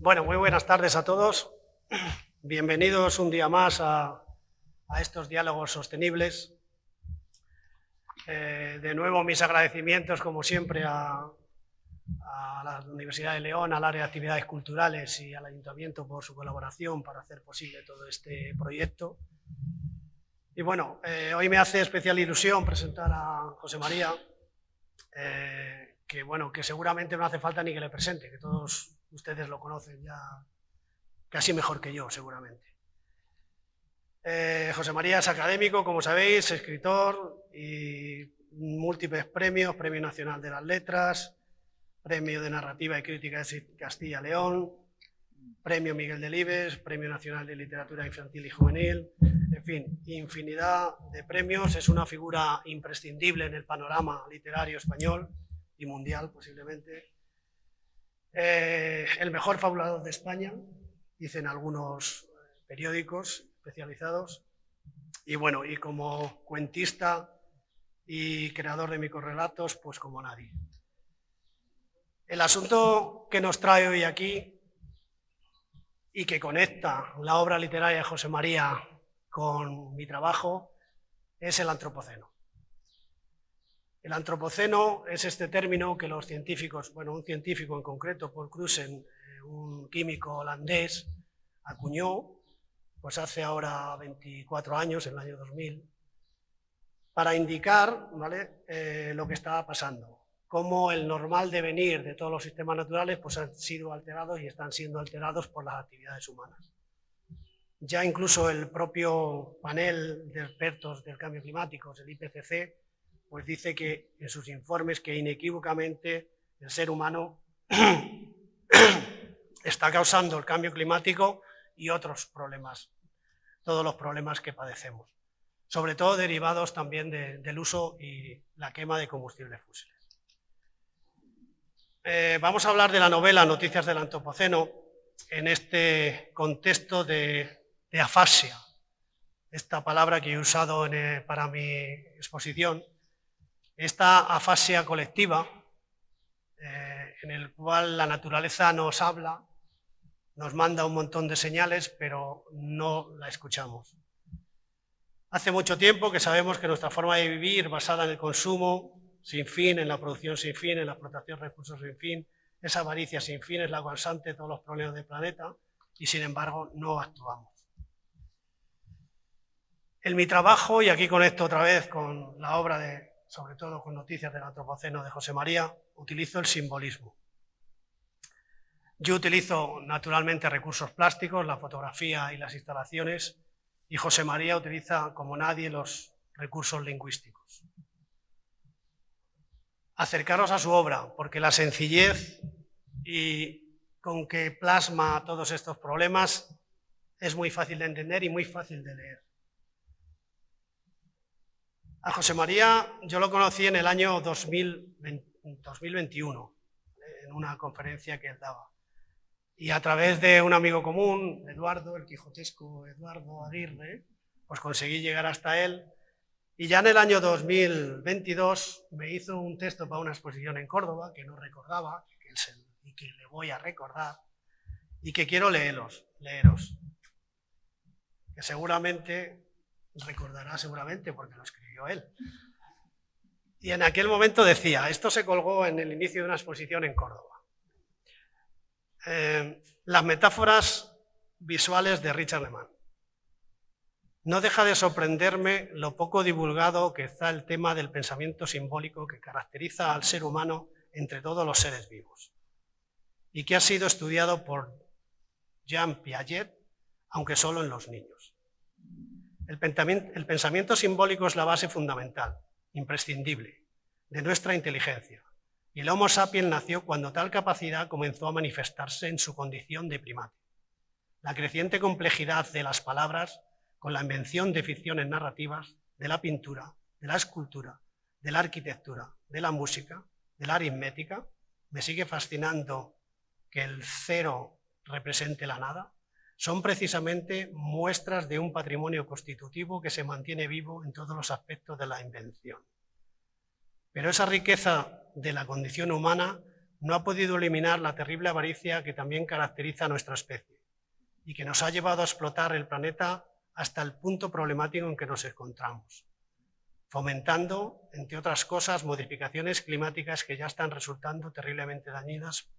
Bueno, muy buenas tardes a todos. Bienvenidos un día más a estos diálogos sostenibles. De nuevo, mis agradecimientos, como siempre, a la Universidad de León, al área de actividades culturales y al Ayuntamiento por su colaboración para hacer posible todo este proyecto. Y bueno, hoy me hace especial ilusión presentar a José María, que seguramente no hace falta ni que le presente, que todos ustedes lo conocen ya casi mejor que yo, seguramente. José María es académico, como sabéis, escritor y múltiples premios: Premio Nacional de las Letras, Premio de Narrativa y Crítica de Castilla y León, Premio Miguel Delibes, Premio Nacional de Literatura Infantil y Juvenil, en fin, infinidad de premios. Es una figura imprescindible en el panorama literario español y mundial, posiblemente. El mejor fabulador de España, dicen algunos periódicos especializados, y bueno, y como cuentista y creador de microrrelatos, pues como nadie. El asunto que nos trae hoy aquí y que conecta la obra literaria de José María con mi trabajo es el antropoceno. El antropoceno es este término que los científicos, bueno, un científico en concreto, Paul Crusen, un químico holandés, acuñó pues hace ahora 24 años, en el año 2000, para indicar, ¿vale?, lo que estaba pasando, cómo el normal devenir de todos los sistemas naturales pues han sido alterados y están siendo alterados por las actividades humanas. Ya incluso el propio panel de expertos del cambio climático, el IPCC, pues dice que en sus informes que inequívocamente el ser humano está causando el cambio climático y otros problemas, todos los problemas que padecemos, sobre todo derivados también del uso y la quema de combustibles fósiles. Vamos a hablar de la novela Noticias del Antropoceno en este contexto de afasia, esta palabra que he usado para mi exposición, esta afasia colectiva en el cual la naturaleza nos habla, nos manda un montón de señales, pero no la escuchamos. Hace mucho tiempo que sabemos que nuestra forma de vivir, basada en el consumo sin fin, en la producción sin fin, en la explotación de recursos sin fin, esa avaricia sin fin, es la causante de todos los problemas del planeta, y sin embargo no actuamos. En mi trabajo, y aquí conecto otra vez con la obra sobre todo con Noticias del Antropoceno de José María, utilizo el simbolismo. Yo utilizo naturalmente recursos plásticos, la fotografía y las instalaciones, y José María utiliza como nadie los recursos lingüísticos. Acercaros a su obra, porque la sencillez y con que plasma todos estos problemas es muy fácil de entender y muy fácil de leer. A José María yo lo conocí en el año 2021, en una conferencia que él daba. Y a través de un amigo común, Eduardo, el quijotesco Eduardo Aguirre, pues conseguí llegar hasta él. Y ya en el año 2022 me hizo un texto para una exposición en Córdoba, que no recordaba, y que le voy a recordar, y que quiero leeros, que seguramente recordará porque lo escribió él. Y en aquel momento decía, esto se colgó en el inicio de una exposición en Córdoba. Las metáforas visuales de Richard Lehmann. No deja de sorprenderme lo poco divulgado que está el tema del pensamiento simbólico que caracteriza al ser humano entre todos los seres vivos y que ha sido estudiado por Jean Piaget, aunque solo en los niños. El pensamiento simbólico es la base fundamental, imprescindible, de nuestra inteligencia, y el Homo sapiens nació cuando tal capacidad comenzó a manifestarse en su condición de primate. La creciente complejidad de las palabras, con la invención de ficciones narrativas, de la pintura, de la escultura, de la arquitectura, de la música, de la aritmética, me sigue fascinando que el cero represente la nada, son precisamente muestras de un patrimonio constitutivo que se mantiene vivo en todos los aspectos de la invención. Pero esa riqueza de la condición humana no ha podido eliminar la terrible avaricia que también caracteriza a nuestra especie y que nos ha llevado a explotar el planeta hasta el punto problemático en que nos encontramos, fomentando, entre otras cosas, modificaciones climáticas que ya están resultando terriblemente dañinas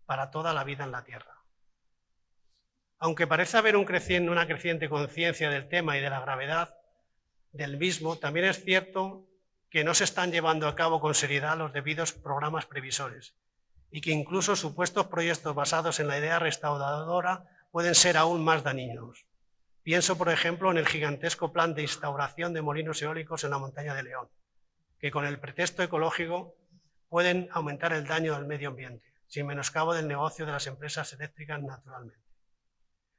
para toda la vida en la Tierra. Aunque parece haber una creciente conciencia del tema y de la gravedad del mismo, también es cierto que no se están llevando a cabo con seriedad los debidos programas previsores y que incluso supuestos proyectos basados en la idea restauradora pueden ser aún más dañinos. Pienso, por ejemplo, en el gigantesco plan de instauración de molinos eólicos en la montaña de León, que con el pretexto ecológico pueden aumentar el daño al medio ambiente, sin menoscabo del negocio de las empresas eléctricas naturalmente.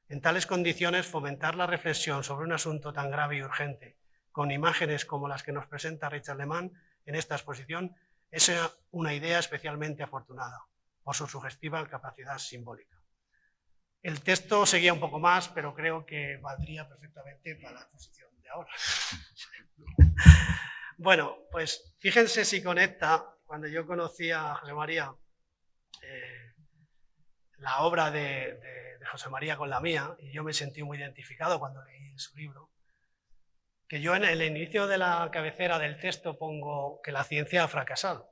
En tales condiciones, fomentar la reflexión sobre un asunto tan grave y urgente, con imágenes como las que nos presenta Richard Lehmann en esta exposición, es una idea especialmente afortunada por su sugestiva capacidad simbólica. El texto seguía un poco más, pero creo que valdría perfectamente para la exposición de ahora. Bueno, pues fíjense si conecta, cuando yo conocí a José María, la obra de José María con la mía, y yo me sentí muy identificado cuando leí su libro, que yo en el inicio de la cabecera del texto pongo que la ciencia ha fracasado.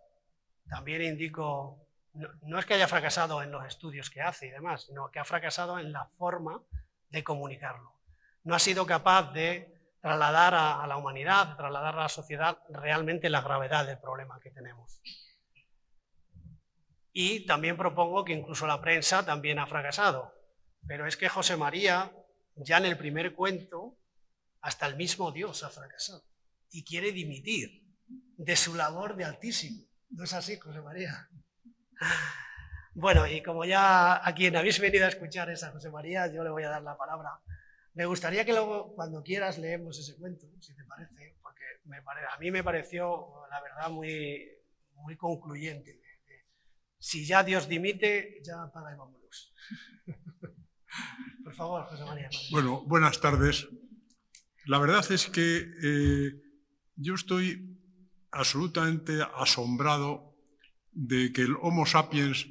También indico, no es que haya fracasado en los estudios que hace y demás, sino que ha fracasado en la forma de comunicarlo. No ha sido capaz de trasladar a la humanidad, trasladar a la sociedad realmente la gravedad del problema que tenemos. Y también propongo que incluso la prensa también ha fracasado. Pero es que José María, ya en el primer cuento, hasta el mismo Dios ha fracasado y quiere dimitir de su labor de Altísimo. ¿No es así, José María? Bueno, y como ya a quien habéis venido a escuchar es a José María, yo le voy a dar la palabra. Me gustaría que luego, cuando quieras, leemos ese cuento, si te parece, porque a mí me pareció, la verdad, muy concluyente. Si ya Dios dimite, ya apaga y vámonos. Por favor, José María. Bueno, buenas tardes. La verdad es que yo estoy absolutamente asombrado de que el Homo sapiens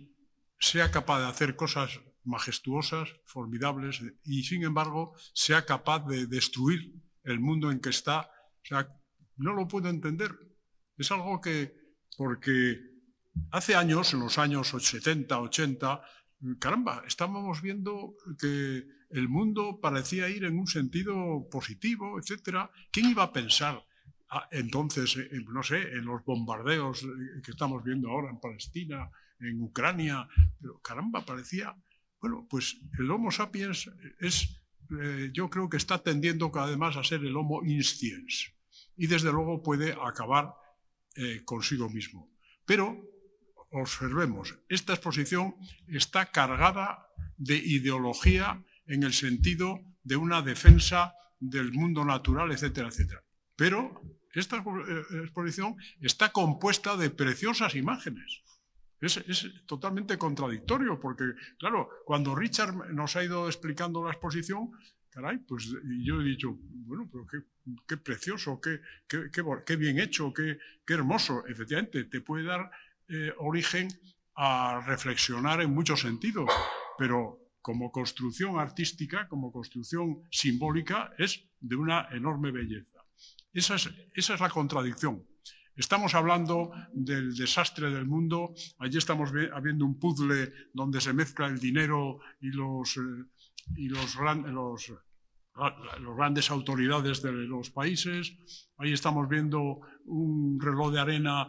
sea capaz de hacer cosas majestuosas, formidables, y sin embargo sea capaz de destruir el mundo en que está. O sea, no lo puedo entender. Es algo que, porque hace años, en los años 70, 80, caramba, estábamos viendo que el mundo parecía ir en un sentido positivo, etc. ¿Quién iba a pensar entonces, no sé, en los bombardeos que estamos viendo ahora en Palestina, en Ucrania? Pero caramba, parecía... Bueno, pues el Homo sapiens es, yo creo que está tendiendo cada vez más a ser el Homo insciens y desde luego puede acabar consigo mismo. Pero observemos, esta exposición está cargada de ideología en el sentido de una defensa del mundo natural, etcétera, etcétera. Pero esta exposición está compuesta de preciosas imágenes. Es totalmente contradictorio porque, claro, cuando Richard nos ha ido explicando la exposición, caray, pues yo he dicho, bueno, pero qué precioso, qué bien hecho, qué hermoso. Efectivamente, te puede dar origen a reflexionar en muchos sentidos, pero como construcción artística, como construcción simbólica, es de una enorme belleza. Esa es la contradicción. Estamos hablando del desastre del mundo, allí estamos viendo un puzzle donde se mezcla el dinero y las grandes autoridades de los países, ahí estamos viendo un reloj de arena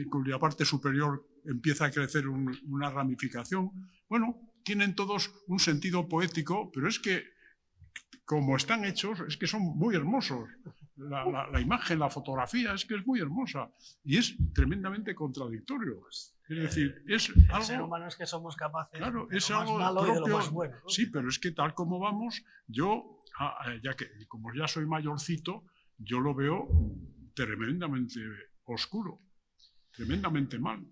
cuya parte superior empieza a crecer una ramificación. Bueno, tienen todos un sentido poético, pero es que como están hechos, es que son muy hermosos. La imagen, la fotografía, es que es muy hermosa y es tremendamente contradictorio. Es decir, es algo... El ser humano es que somos capaces, claro, de es lo algo más malo propio, y de lo más bueno, ¿no? Sí, pero es que tal como vamos, yo, ya que como ya soy mayorcito, yo lo veo tremendamente oscuro, tremendamente mal.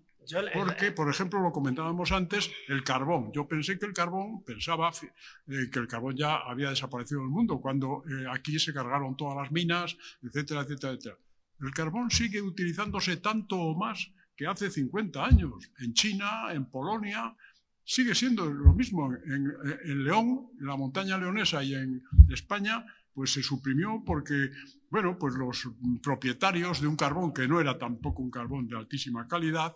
Porque, por ejemplo, lo comentábamos antes, el carbón. Yo pensé que el carbón, pensaba que el carbón ya había desaparecido del mundo, cuando aquí se cargaron todas las minas, etcétera, etcétera, etcétera. El carbón sigue utilizándose tanto o más que hace 50 años. En China, en Polonia, sigue siendo lo mismo. En León, en la montaña leonesa y en España, pues se suprimió porque, bueno, pues los propietarios de un carbón que no era tampoco un carbón de altísima calidad,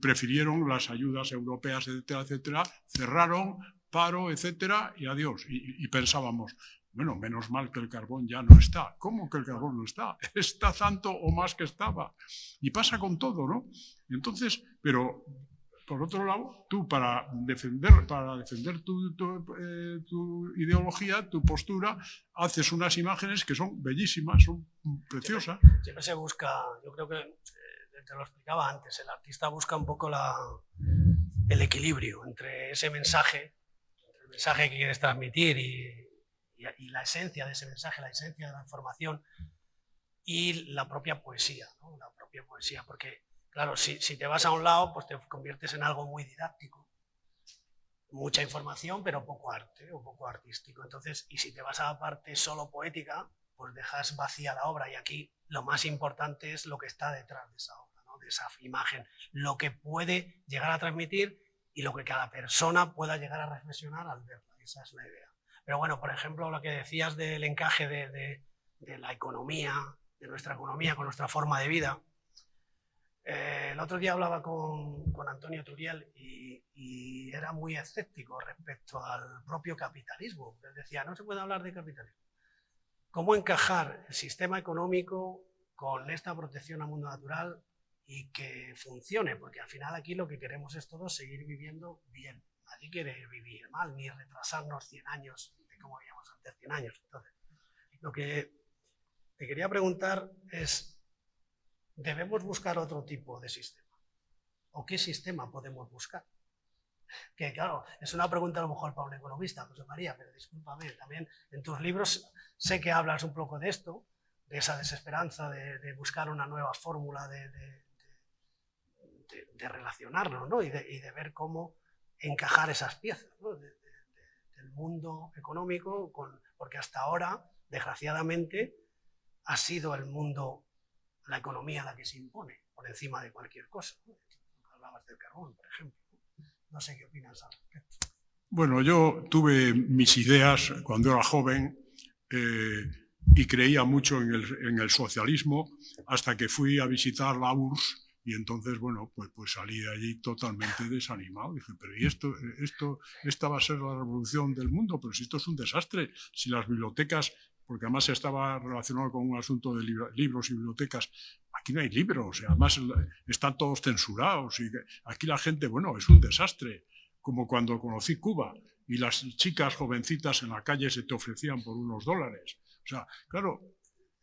prefirieron las ayudas europeas, etcétera, etcétera, cerraron, paro, etcétera, y adiós. Y pensábamos, bueno, menos mal que el carbón ya no está. ¿Cómo que el carbón no está? Está tanto o más que estaba. Y pasa con todo, ¿no? Entonces, pero por otro lado, tú para defender tu ideología, tu postura, haces unas imágenes que son bellísimas, son preciosas. Siempre se busca, yo creo que, te lo explicaba antes, el artista busca un poco el equilibrio entre ese mensaje, el mensaje que quieres transmitir y la esencia de ese mensaje, la esencia de la información y la propia poesía, ¿no? La propia poesía, porque claro, si te vas a un lado, pues te conviertes en algo muy didáctico. Mucha información, pero poco arte o poco artístico. Entonces, y si te vas a la parte solo poética, pues dejas vacía la obra. Y aquí lo más importante es lo que está detrás de esa obra, ¿no? De esa imagen, lo que puede llegar a transmitir y lo que cada persona pueda llegar a reflexionar al verla. Esa es la idea. Pero bueno, por ejemplo, lo que decías del encaje de la economía, de nuestra economía con nuestra forma de vida. El otro día hablaba con Antonio Turiel y era muy escéptico respecto al propio capitalismo. Él decía, no se puede hablar de capitalismo. ¿Cómo encajar el sistema económico con esta protección al mundo natural y que funcione? Porque al final aquí lo que queremos es todos seguir viviendo bien. Nadie quiere vivir mal, ni retrasarnos 100 años de cómo vivíamos antes 100 años. Entonces, lo que te quería preguntar es, ¿debemos buscar otro tipo de sistema? ¿O qué sistema podemos buscar? Que claro, es una pregunta a lo mejor para un economista, José María, pero discúlpame, también en tus libros sé que hablas un poco de esto, de esa desesperanza de buscar una nueva fórmula de relacionarnos, ¿no? y de ver cómo encajar esas piezas, ¿no? del mundo económico, porque hasta ahora, desgraciadamente, ha sido el mundo, la economía la que se impone por encima de cualquier cosa, ¿no? Hablabas del carbón, por ejemplo. No sé qué opinas al respecto. Bueno, yo tuve mis ideas cuando era joven y creía mucho en el socialismo hasta que fui a visitar la URSS y entonces, bueno, pues salí de allí totalmente desanimado. Dije, pero ¿y esta va a ser la revolución del mundo? Pero si esto es un desastre, si las bibliotecas, porque además estaba relacionado con un asunto de libros y bibliotecas, aquí no hay libros, y además están todos censurados, y aquí la gente, bueno, es un desastre, como cuando conocí Cuba y las chicas jovencitas en la calle se te ofrecían por unos dólares. O sea, claro,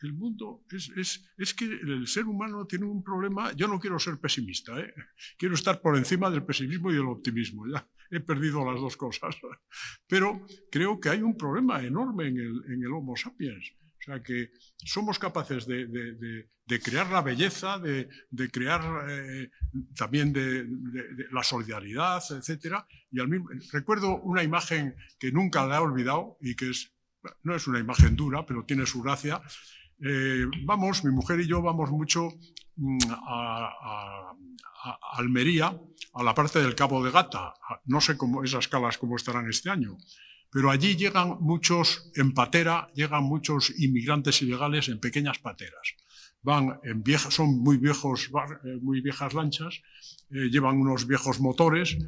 el mundo es que el ser humano tiene un problema. Yo no quiero ser pesimista, quiero estar por encima del pesimismo y del optimismo. Ya he perdido las dos cosas. Pero creo que hay un problema enorme en el Homo sapiens. O sea, que somos capaces de crear la belleza, de crear también de la solidaridad, etc. Y recuerdo una imagen que nunca la he olvidado y que no es una imagen dura, pero tiene su gracia. Mi mujer y yo vamos mucho a Almería, a la parte del Cabo de Gata. No sé esas calas cómo estarán este año, pero allí llegan muchos en patera, llegan muchos inmigrantes ilegales en pequeñas pateras. Son muy viejas lanchas, llevan unos viejos motores,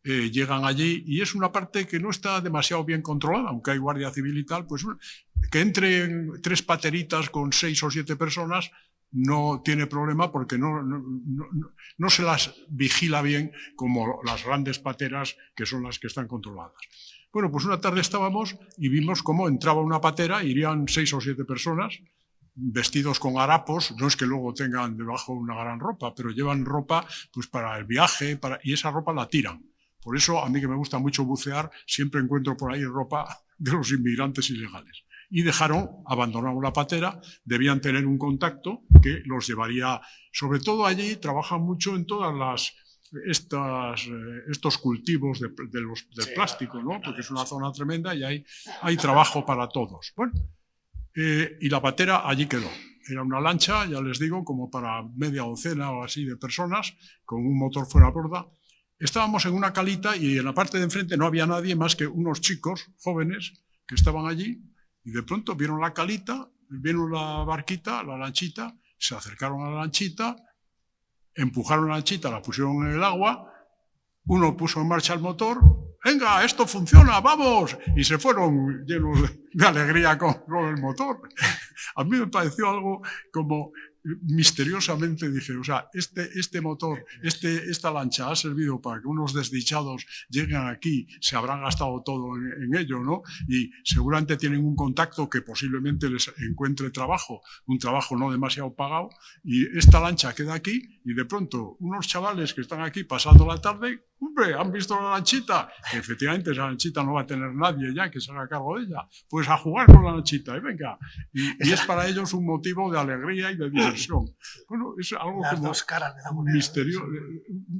llegan allí y es una parte que no está demasiado bien controlada, aunque hay guardia civil y tal, pues que entren 3 pateritas con 6 o 7 personas no tiene problema porque no se las vigila bien como las grandes pateras que son las que están controladas. Bueno, pues una tarde estábamos y vimos cómo entraba una patera, irían 6 o 7 personas, vestidos con harapos, no es que luego tengan debajo una gran ropa, pero llevan ropa pues para el viaje y esa ropa la tiran. Por eso, a mí que me gusta mucho bucear, siempre encuentro por ahí ropa de los inmigrantes ilegales. Y abandonaron la patera, debían tener un contacto que los llevaría, sobre todo allí, trabajan mucho en todas estos cultivos del plástico, ¿no? Porque es una zona tremenda y hay trabajo para todos. Bueno, y la patera allí quedó. Era una lancha, ya les digo, como para media docena o así de personas, con un motor fuera borda. Estábamos en una calita y en la parte de enfrente no había nadie más que unos chicos jóvenes que estaban allí y de pronto vieron la calita, vieron la barquita, la lanchita, se acercaron a la lanchita, empujaron la lanchita, la pusieron en el agua, uno puso en marcha el motor, venga, esto funciona, vamos, y se fueron llenos de alegría con el motor. A mí me pareció algo como misteriosamente, dije, o sea, este motor, esta lancha ha servido para que unos desdichados lleguen aquí, se habrán gastado todo en ello, ¿no? Y seguramente tienen un contacto que posiblemente les encuentre trabajo, un trabajo no demasiado pagado, y esta lancha queda aquí y de pronto unos chavales que están aquí pasando la tarde, hombre, han visto la lanchita, que efectivamente esa lanchita no va a tener nadie ya que se haga cargo de ella, pues a jugar con la lanchita y venga, y es para ellos un motivo de alegría y de diversión. Bueno, es algo Las como dos caras de la moneda, misterioso,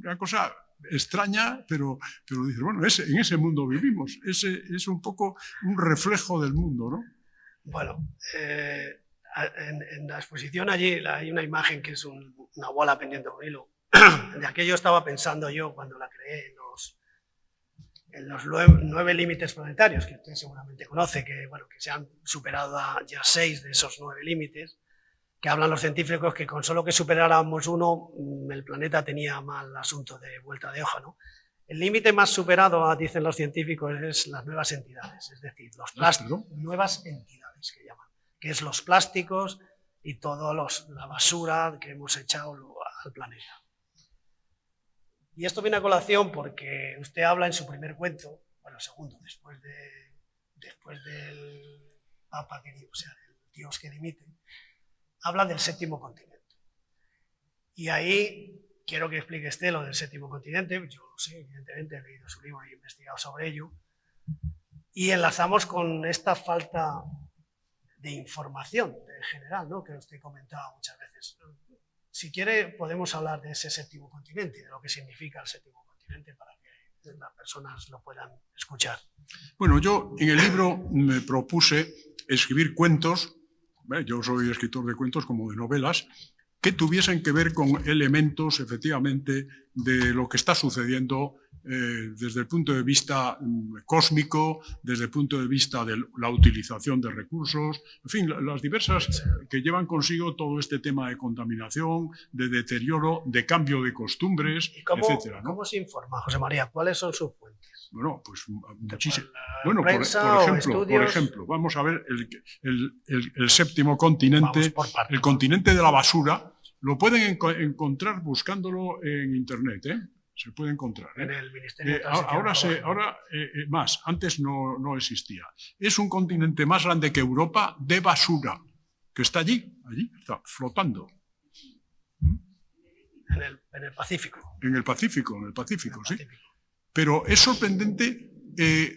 una cosa extraña, pero dices, bueno, en ese mundo vivimos, es un poco un reflejo del mundo, ¿no? Bueno, en la exposición allí hay una imagen que es una bola pendiente de un hilo. De aquello estaba pensando yo cuando la creé en los 9 límites planetarios, que usted seguramente conoce, que se han superado ya 6 de esos 9 límites, que hablan los científicos que con solo que superáramos uno, el planeta tenía mal asunto de vuelta de hoja, ¿no? El límite más superado, dicen los científicos, es las nuevas entidades, es decir, los plásticos, nuevas entidades que llaman, que es los plásticos y toda la basura que hemos echado al planeta. Y esto viene a colación porque usted habla en su primer cuento, bueno, segundo, después del Papa, del Dios que dimite, habla del séptimo continente. Y ahí quiero que explique usted lo del séptimo continente, yo lo sé, evidentemente he leído su libro y he investigado sobre ello, y enlazamos con esta falta de información en general, ¿no?, que usted comentaba muchas veces. Si quiere, podemos hablar de ese séptimo continente, de lo que significa el séptimo continente, para que las personas lo puedan escuchar. Bueno, yo en el libro me propuse escribir cuentos, yo soy escritor de cuentos como de novelas, que tuviesen que ver con elementos, efectivamente, de lo que está sucediendo desde el punto de vista cósmico, desde el punto de vista de la utilización de recursos, en fin, las diversas que llevan consigo todo este tema de contaminación, de deterioro, de cambio de costumbres, etcétera, ¿no? ¿Cómo se informa, José María? ¿Cuáles son sus fuentes? Bueno, pues muchísimo. Bueno, por ejemplo, vamos a ver el séptimo continente, el continente de la basura. Lo pueden encontrar buscándolo en internet, ¿eh? Se puede encontrar, ¿eh? En el Ministerio de ahora más, antes no existía. Es un continente más grande que Europa de basura, que está allí está flotando. En el Pacífico. En el Pacífico, sí. Pero es sorprendente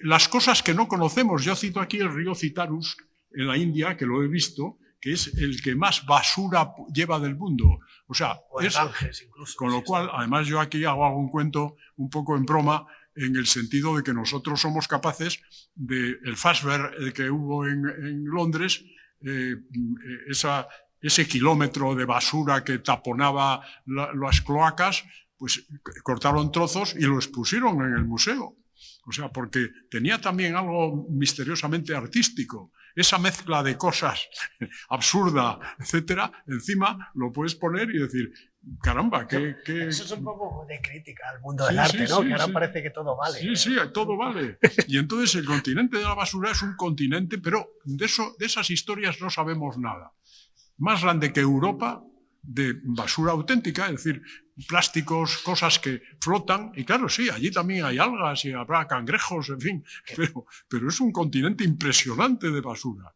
las cosas que no conocemos. Yo cito aquí el río Citarus, en la India, que lo he visto, que es el que más basura lleva del mundo. O sea, Ganges, incluso, con lo cual, además yo aquí hago un cuento un poco en broma, en el sentido de que nosotros somos capaces de, el Fastweb que hubo en Londres, ese kilómetro de basura que taponaba las cloacas, pues cortaron trozos y lo expusieron en el museo. O sea, porque tenía también algo misteriosamente artístico. Esa mezcla de cosas absurda, etcétera, encima lo puedes poner y decir, caramba, que... Eso es un poco de crítica al mundo del arte, ¿no? Que ahora parece que todo vale. Sí, todo vale. Y entonces el continente de la basura es un continente, pero de esas historias no sabemos nada. Más grande que Europa, de basura auténtica, es decir, plásticos, cosas que flotan, y claro, sí, allí también hay algas y habrá cangrejos, en fin, pero es un continente impresionante de basura.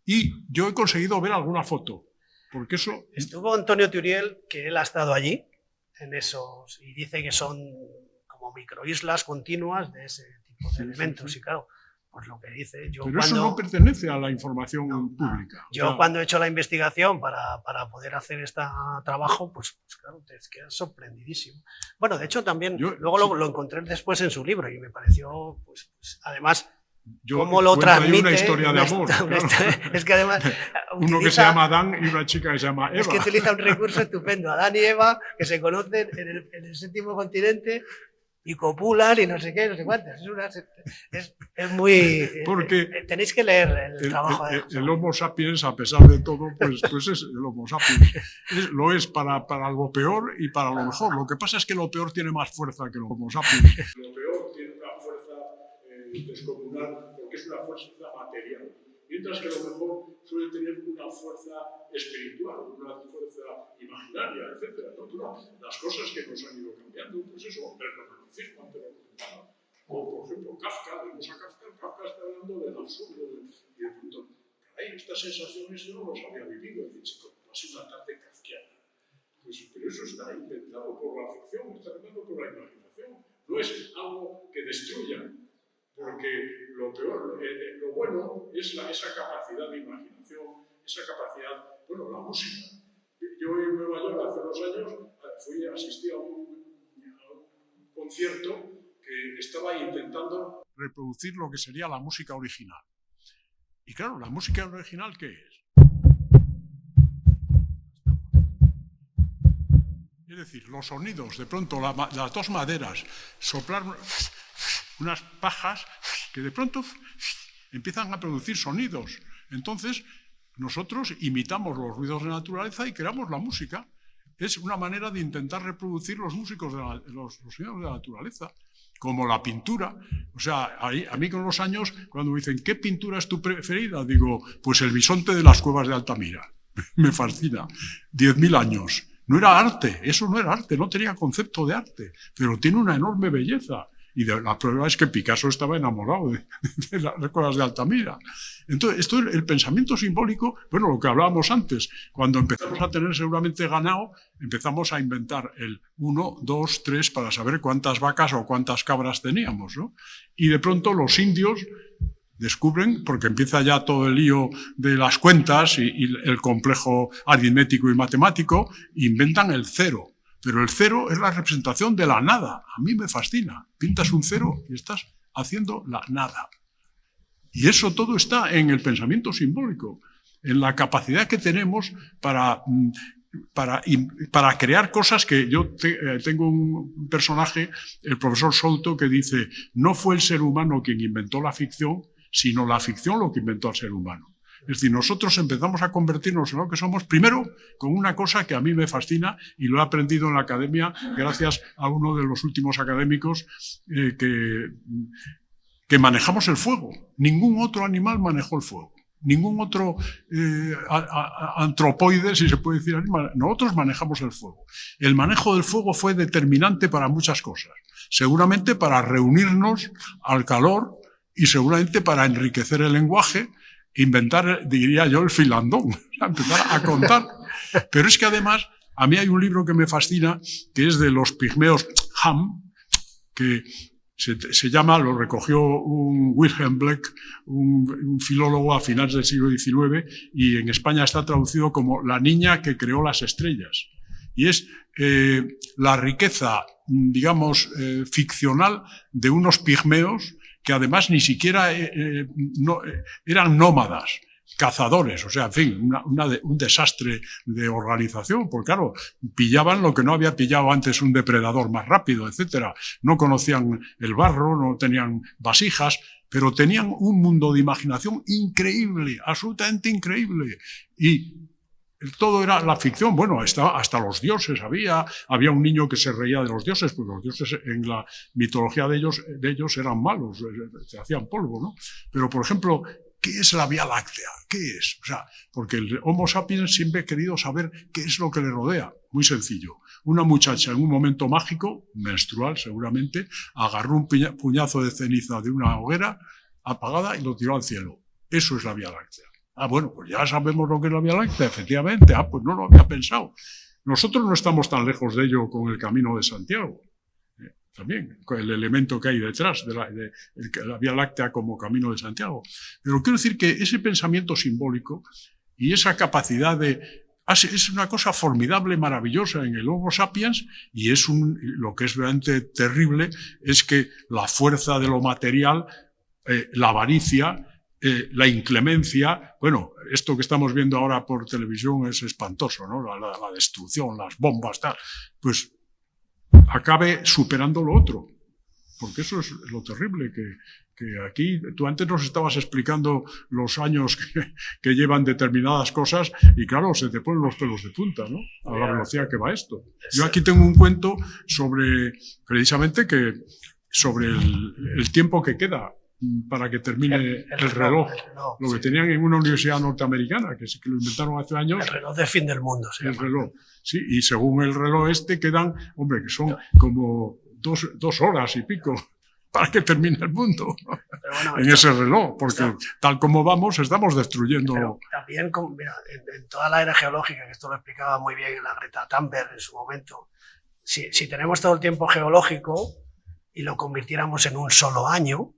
Y yo he conseguido ver alguna foto, porque eso... Estuvo Antonio Turiel, que él ha estado allí, en esos, y dice que son como microislas continuas de ese tipo de elementos, y claro, pues lo que dice... Pero eso no pertenece a la información pública. Yo cuando he hecho la investigación para poder hacer este trabajo, pues claro, te quedas sorprendidísimo. Bueno, de hecho también, luego lo encontré después en su libro y me pareció, pues además, cómo lo transmite. Una historia de amor. Es que además uno que se llama Adán y una chica que se llama Eva. Es que utiliza un recurso estupendo. Adán y Eva, que se conocen en el séptimo continente y copulan y no sé qué, no sé cuántas. Es muy... Porque tenéis que leer el trabajo de el Homo sapiens, a pesar de todo, pues es el Homo sapiens. Lo es para lo peor y para lo mejor. Lo que pasa es que lo peor tiene más fuerza que el Homo sapiens. Lo peor tiene una fuerza descomunal porque es una fuerza material. Mientras que lo mejor suele tener una fuerza espiritual, una fuerza imaginaria, etc. ¿no? Las cosas que nos han ido cambiando, pues eso, el romanticismo, antes lo comentaba. O, por ejemplo, Kafka, vemos a Kafka está hablando del absurdo y de pronto, caray, estas sensaciones yo no las había vivido, es decir, pasé una tarde kafkiana. Pues, pero eso está inventado por la ficción, está inventado por la imaginación. No es algo que destruya. Porque lo peor, lo bueno es esa capacidad de imaginación, esa capacidad, bueno, la música. Yo en Nueva York hace 2 años asistí a un concierto que estaba intentando reproducir lo que sería la música original. Y claro, ¿la música original qué es? Es decir, los sonidos, de pronto las dos maderas, soplar unas pajas que de pronto empiezan a producir sonidos. Entonces, nosotros imitamos los ruidos de la naturaleza y creamos la música. Es una manera de intentar reproducir los sonidos de la naturaleza, como la pintura. O sea, a mí con los años, cuando me dicen, ¿qué pintura es tu preferida? Digo, pues el bisonte de las cuevas de Altamira. Me fascina. 10.000 años. No era arte, eso no era arte, no tenía concepto de arte, pero tiene una enorme belleza. Y la prueba es que Picasso estaba enamorado de las cuevas de Altamira. Entonces, esto es el pensamiento simbólico, bueno, lo que hablábamos antes, cuando empezamos a tener seguramente ganado, empezamos a inventar el 1, 2, 3 para saber cuántas vacas o cuántas cabras teníamos, ¿no? Y de pronto los indios descubren, porque empieza ya todo el lío de las cuentas y el complejo aritmético y matemático, inventan el cero. Pero el cero es la representación de la nada. A mí me fascina. Pintas un cero y estás haciendo la nada. Y eso todo está en el pensamiento simbólico, en la capacidad que tenemos para crear cosas que yo tengo un personaje, el profesor Souto, que dice, no fue el ser humano quien inventó la ficción, sino la ficción lo que inventó al ser humano. Es decir, nosotros empezamos a convertirnos en lo que somos, primero, con una cosa que a mí me fascina y lo he aprendido en la academia gracias a uno de los últimos académicos que manejamos el fuego. Ningún otro animal manejó el fuego. Ningún otro antropoide, si se puede decir animal. Nosotros manejamos el fuego. El manejo del fuego fue determinante para muchas cosas. Seguramente para reunirnos al calor y seguramente para enriquecer el lenguaje, inventar, diría yo, el filandón, empezar a contar. Pero es que además, a mí hay un libro que me fascina, que es de los pigmeos Ham, que se llama, lo recogió un Wilhelm Bleck, un filólogo a finales del siglo XIX, y en España está traducido como La niña que creó las estrellas. Y es la riqueza, digamos, ficcional de unos pigmeos que además ni siquiera eran nómadas, cazadores, o sea, en fin, un desastre de organización, porque claro, pillaban lo que no había pillado antes un depredador más rápido, etcétera. No conocían el barro, no tenían vasijas, pero tenían un mundo de imaginación increíble, absolutamente increíble. Y todo era la ficción. Bueno, hasta los dioses había un niño que se reía de los dioses, porque los dioses en la mitología de ellos eran malos, se hacían polvo, ¿no? Pero, por ejemplo, ¿qué es la Vía Láctea? ¿Qué es? O sea, porque el Homo sapiens siempre ha querido saber qué es lo que le rodea. Muy sencillo. Una muchacha en un momento mágico, menstrual seguramente, agarró un puñazo de ceniza de una hoguera apagada y lo tiró al cielo. Eso es la Vía Láctea. Ah, bueno, pues ya sabemos lo que es la Vía Láctea, efectivamente. Ah, pues no lo había pensado. Nosotros no estamos tan lejos de ello con el Camino de Santiago. También, con el elemento que hay detrás de la Vía Láctea como Camino de Santiago. Pero quiero decir que ese pensamiento simbólico y esa capacidad es una cosa formidable, maravillosa en el Homo sapiens, y lo que es realmente terrible es que la fuerza de lo material la avaricia, la inclemencia. Bueno, esto que estamos viendo ahora por televisión es espantoso, ¿no? La destrucción, las bombas, tal. Pues acabe superando lo otro. Porque eso es lo terrible, que aquí tú antes nos estabas explicando los años que llevan determinadas cosas y claro, se te ponen los pelos de punta, ¿no? A la velocidad que va esto. Yo aquí tengo un cuento sobre, precisamente, sobre el tiempo que queda para que termine el reloj. Lo que tenían en una universidad norteamericana, que lo inventaron hace años. El reloj de fin del mundo. El reloj, sí, y según el reloj quedan, hombre, que son como 2 horas y pico para que termine el mundo. Bueno, en ese reloj, porque tal como vamos, estamos destruyendo. Pero también, mira, en toda la era geológica, que esto lo explicaba muy bien la Greta Thunberg en su momento, si tenemos todo el tiempo geológico y lo convirtiéramos en un solo año,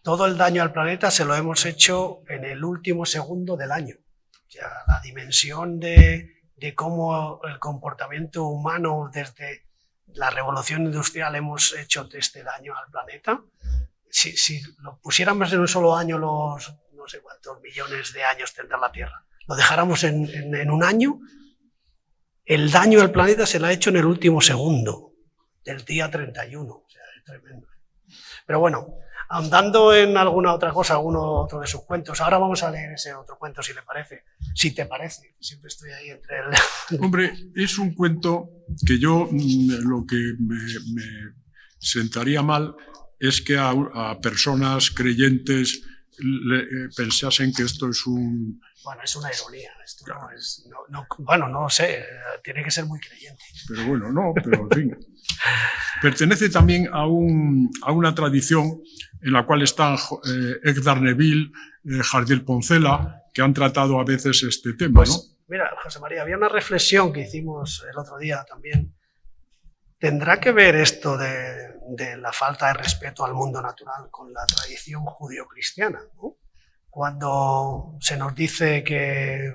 todo el daño al planeta se lo hemos hecho en el último segundo del año. O sea, la dimensión de cómo el comportamiento humano desde la revolución industrial hemos hecho este daño al planeta. Si lo pusiéramos en un solo año, los no sé cuántos millones de años tendrá la Tierra, lo dejáramos en un año, el daño al planeta se lo ha hecho en el último segundo del día 31. O sea, es tremendo. Pero bueno, ahondando en alguna otra cosa, alguno otro de sus cuentos, ahora vamos a leer ese otro cuento, si le parece. Si te parece, siempre estoy ahí entre el... Hombre, es un cuento que yo, lo que me sentaría mal es que a personas creyentes pensasen que esto es un... Bueno, es una ironía, esto no es... bueno, no lo sé, tiene que ser muy creyente. Pero bueno, no, pero en fin. Pertenece también a una tradición en la cual están Edgar Neville, Jardiel Poncela, que han tratado a veces este tema, pues, ¿no? Mira, José María, había una reflexión que hicimos el otro día también. ¿Tendrá que ver esto de la falta de respeto al mundo natural con la tradición judio-cristiana, ¿no? Cuando se nos dice que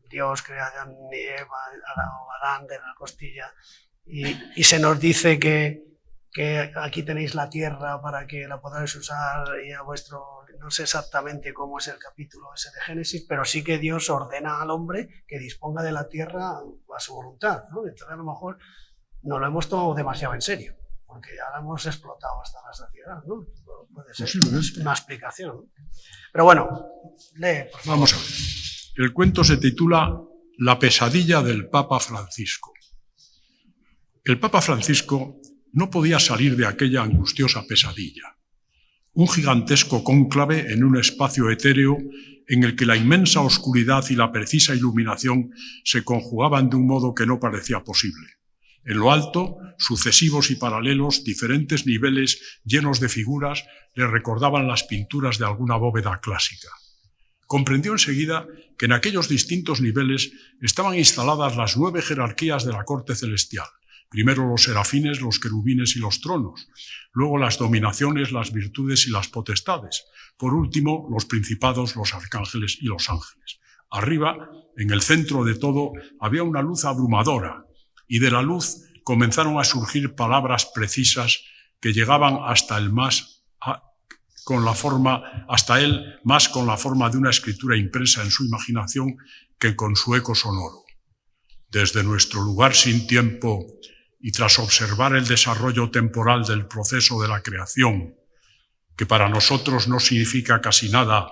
Dios crea a Adán y Eva, a Adán de la costilla, y se nos dice que aquí tenéis la tierra para que la podáis usar y a vuestro... No sé exactamente cómo es el capítulo ese de Génesis, pero sí que Dios ordena al hombre que disponga de la tierra a su voluntad, ¿no? Entonces a lo mejor no lo hemos tomado demasiado en serio, porque ya lo hemos explotado hasta la saciedad, ¿no? Puede ser una explicación, ¿no? Pero bueno, lee, por favor. Vamos a ver. El cuento se titula La pesadilla del Papa Francisco. El Papa Francisco no podía salir de aquella angustiosa pesadilla. Un gigantesco cónclave en un espacio etéreo en el que la inmensa oscuridad y la precisa iluminación se conjugaban de un modo que no parecía posible. En lo alto, sucesivos y paralelos, diferentes niveles llenos de figuras le recordaban las pinturas de alguna bóveda clásica. Comprendió enseguida que en aquellos distintos niveles estaban instaladas las 9 jerarquías de la corte celestial. Primero los serafines, los querubines y los tronos, luego las dominaciones, las virtudes y las potestades, por último los principados, los arcángeles y los ángeles. Arriba, en el centro de todo, había una luz abrumadora, y de la luz comenzaron a surgir palabras precisas que llegaban hasta él más con la forma de una escritura impresa en su imaginación que con su eco sonoro. Desde nuestro lugar sin tiempo y tras observar el desarrollo temporal del proceso de la creación, que para nosotros no significa casi nada,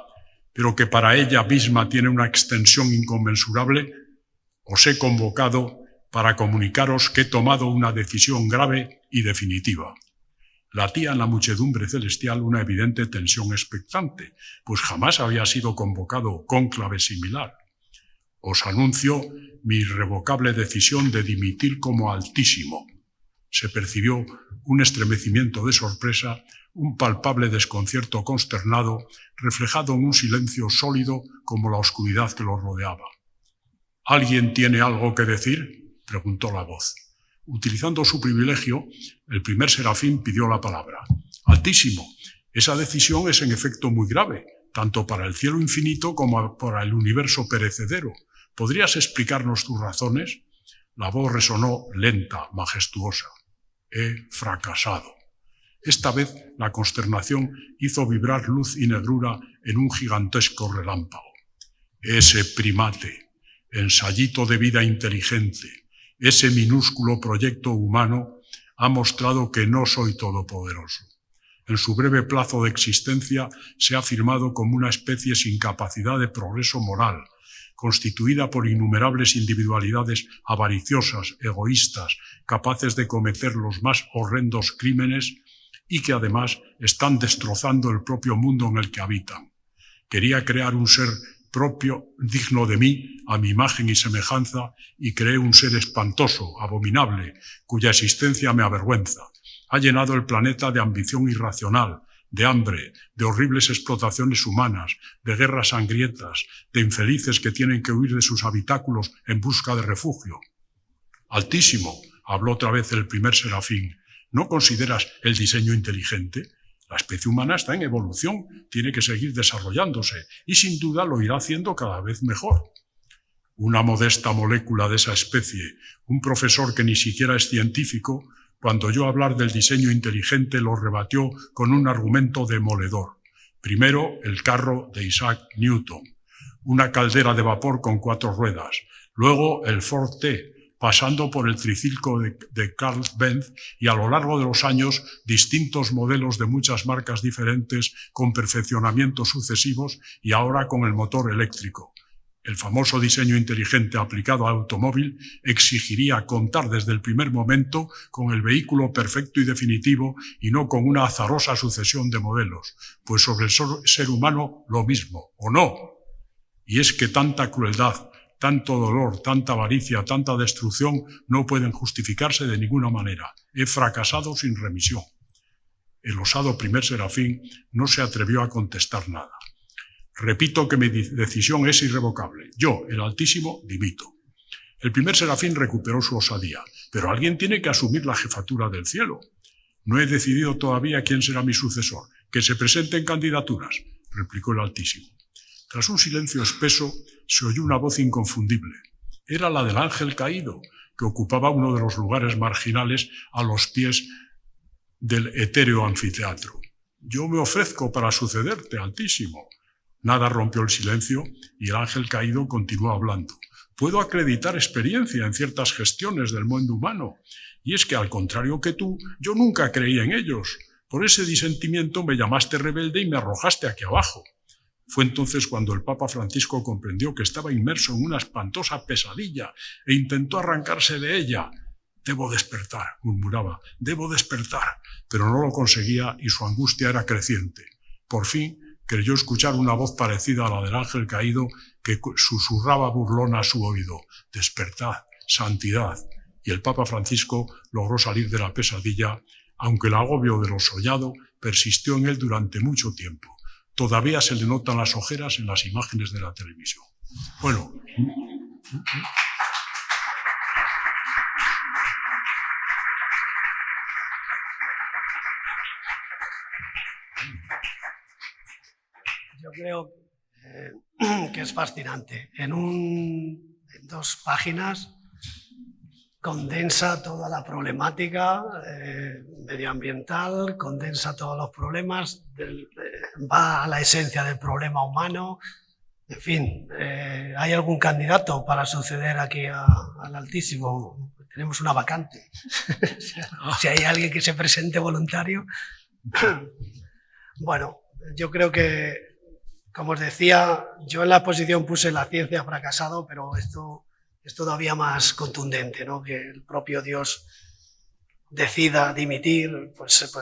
pero que para ella misma tiene una extensión inconmensurable, os he convocado para comunicaros que he tomado una decisión grave y definitiva. Latía en la muchedumbre celestial una evidente tensión expectante, pues jamás había sido convocado cónclave similar. Os anuncio mi irrevocable decisión de dimitir como Altísimo. Se percibió un estremecimiento de sorpresa, un palpable desconcierto consternado, reflejado en un silencio sólido como la oscuridad que lo rodeaba. ¿Alguien tiene algo que decir?, preguntó la voz. Utilizando su privilegio, el primer serafín pidió la palabra. Altísimo, esa decisión es en efecto muy grave, tanto para el cielo infinito como para el universo perecedero. ¿Podrías explicarnos tus razones? La voz resonó lenta, majestuosa. He fracasado. Esta vez la consternación hizo vibrar luz y negrura en un gigantesco relámpago. Ese primate, ensayito de vida inteligente, ese minúsculo proyecto humano, ha mostrado que no soy todopoderoso. En su breve plazo de existencia se ha afirmado como una especie sin capacidad de progreso moral, constituida por innumerables individualidades avariciosas, egoístas, capaces de cometer los más horrendos crímenes y que además están destrozando el propio mundo en el que habitan. Quería crear un ser propio, digno de mí, a mi imagen y semejanza, y creé un ser espantoso, abominable, cuya existencia me avergüenza. Ha llenado el planeta de ambición irracional, de hambre, de horribles explotaciones humanas, de guerras sangrientas, de infelices que tienen que huir de sus habitáculos en busca de refugio. Altísimo, habló otra vez el primer serafín, ¿no consideras el diseño inteligente? La especie humana está en evolución, tiene que seguir desarrollándose y sin duda lo irá haciendo cada vez mejor. Una modesta molécula de esa especie, un profesor que ni siquiera es científico, cuando oyó hablar del diseño inteligente lo rebatió con un argumento demoledor. Primero, el carro de Isaac Newton, una caldera de vapor con 4 ruedas, luego el Ford T, pasando por el triciclo de Carl Benz y a lo largo de los años distintos modelos de muchas marcas diferentes con perfeccionamientos sucesivos y ahora con el motor eléctrico. El famoso diseño inteligente aplicado al automóvil exigiría contar desde el primer momento con el vehículo perfecto y definitivo y no con una azarosa sucesión de modelos, pues sobre el ser humano lo mismo, ¿o no? Y es que tanta crueldad, tanto dolor, tanta avaricia, tanta destrucción no pueden justificarse de ninguna manera. He fracasado sin remisión. El osado primer serafín no se atrevió a contestar nada. Repito que mi decisión es irrevocable. Yo, el Altísimo, dimito. El primer serafín recuperó su osadía, pero alguien tiene que asumir la jefatura del cielo. No he decidido todavía quién será mi sucesor. Que se presenten candidaturas, replicó el Altísimo. Tras un silencio espeso, se oyó una voz inconfundible. Era la del ángel caído, que ocupaba uno de los lugares marginales a los pies del etéreo anfiteatro. Yo me ofrezco para sucederte, Altísimo. Nada rompió el silencio y el ángel caído continuó hablando. Puedo acreditar experiencia en ciertas gestiones del mundo humano, y es que, al contrario que tú, yo nunca creí en ellos. Por ese disentimiento me llamaste rebelde y me arrojaste aquí abajo. Fue entonces cuando el Papa Francisco comprendió que estaba inmerso en una espantosa pesadilla e intentó arrancarse de ella. «Debo despertar», murmuraba, «debo despertar», pero no lo conseguía y su angustia era creciente. Por fin creyó escuchar una voz parecida a la del ángel caído que susurraba burlona a su oído: «Despertad, santidad». Y el Papa Francisco logró salir de la pesadilla, aunque el agobio de lo soñado persistió en él durante mucho tiempo. Todavía se le notan las ojeras en las imágenes de la televisión. Bueno. Yo creo que es fascinante. En 2 páginas condensa toda la problemática medioambiental, condensa todos los problemas, va a la esencia del problema humano. En fin, ¿hay algún candidato para suceder aquí al Altísimo? Tenemos una vacante. Si hay alguien que se presente voluntario. Bueno, yo creo que, como os decía, yo en la exposición puse la ciencia ha fracasado, pero esto es todavía más contundente, ¿no? Que el propio Dios decida dimitir, pues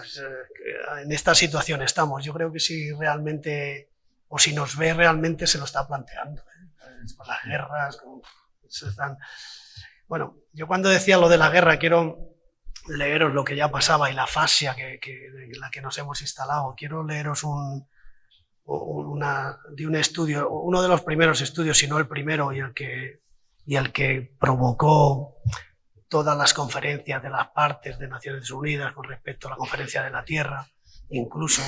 en esta situación estamos. Yo creo que si realmente, o si nos ve realmente, se lo está planteando, con las guerras, Bueno, yo cuando decía lo de la guerra, quiero leeros lo que ya pasaba y la fascia en la que nos hemos instalado. Quiero leeros de un estudio, uno de los primeros estudios, si no el primero, y el que provocó todas las conferencias de las partes de Naciones Unidas con respecto a la Conferencia de la Tierra, incluso,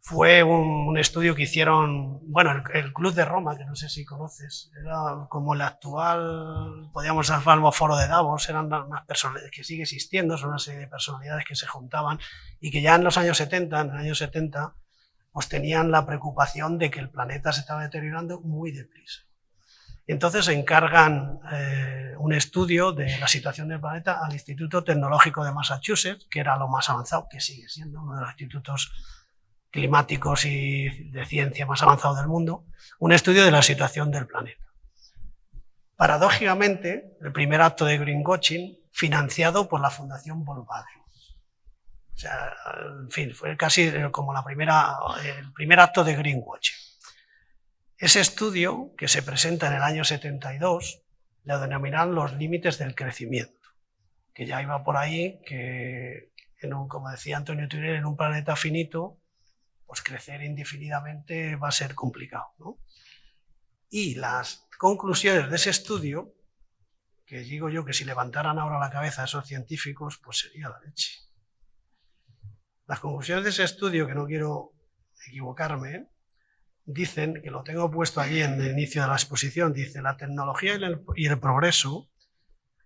fue un estudio que hicieron, bueno, el Club de Roma, que no sé si conoces, era como el actual, podríamos llamarlo foro de Davos, eran unas personas que sigue existiendo, son una serie de personalidades que se juntaban y que ya en los años 70, pues tenían la preocupación de que el planeta se estaba deteriorando muy deprisa. Entonces encargan un estudio de la situación del planeta al Instituto Tecnológico de Massachusetts, que era lo más avanzado, que sigue siendo uno de los institutos climáticos y de ciencia más avanzados del mundo, un estudio de la situación del planeta. Paradójicamente, el primer acto de greenwashing financiado por la Fundación Volkswagen. O sea, en fin, fue casi como el primer acto de greenwashing. Ese estudio, que se presenta en el año 72, lo denominan los límites del crecimiento, que ya iba por ahí que, como decía Antonio Turner, en un planeta finito, pues crecer indefinidamente va a ser complicado, ¿no? Y las conclusiones de ese estudio, que digo yo que si levantaran ahora la cabeza a esos científicos, pues sería la leche. Las conclusiones de ese estudio, que no quiero equivocarme, dicen, que lo tengo puesto allí en el inicio de la exposición, dice: la tecnología y el progreso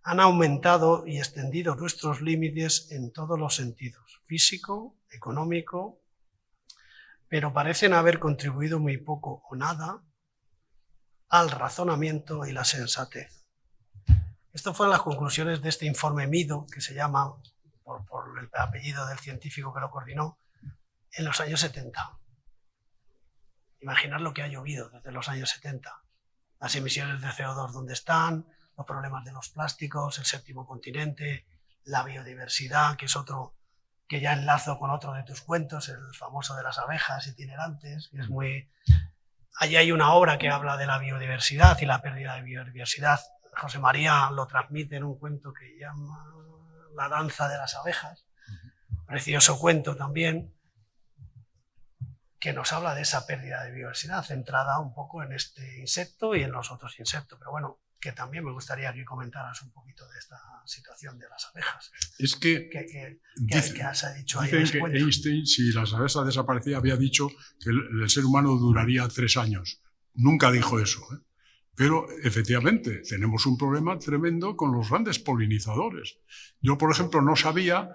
han aumentado y extendido nuestros límites en todos los sentidos, físico, económico, pero parecen haber contribuido muy poco o nada al razonamiento y la sensatez. Estas fueron las conclusiones de este informe MIDO, que se llama, por el apellido del científico que lo coordinó, en los años 70. Imaginad lo que ha llovido desde los años 70. Las emisiones de CO2 donde están, los problemas de los plásticos, el séptimo continente, la biodiversidad, que es otro que ya enlazo con otro de tus cuentos, el famoso de las abejas itinerantes, que es muy... Allí hay una obra que habla de la biodiversidad y la pérdida de biodiversidad. José María lo transmite en un cuento que llama La danza de las abejas, precioso cuento también, que nos habla de esa pérdida de biodiversidad, centrada un poco en este insecto y en los otros insectos. Pero bueno, que también me gustaría que comentaras un poquito de esta situación de las abejas. Es que has dicho ahí dicen que Einstein, si las abejas desaparecían, había dicho que el ser humano duraría 3 años. Nunca dijo eso, ¿eh? Pero efectivamente tenemos un problema tremendo con los grandes polinizadores. Yo, por ejemplo, no sabía...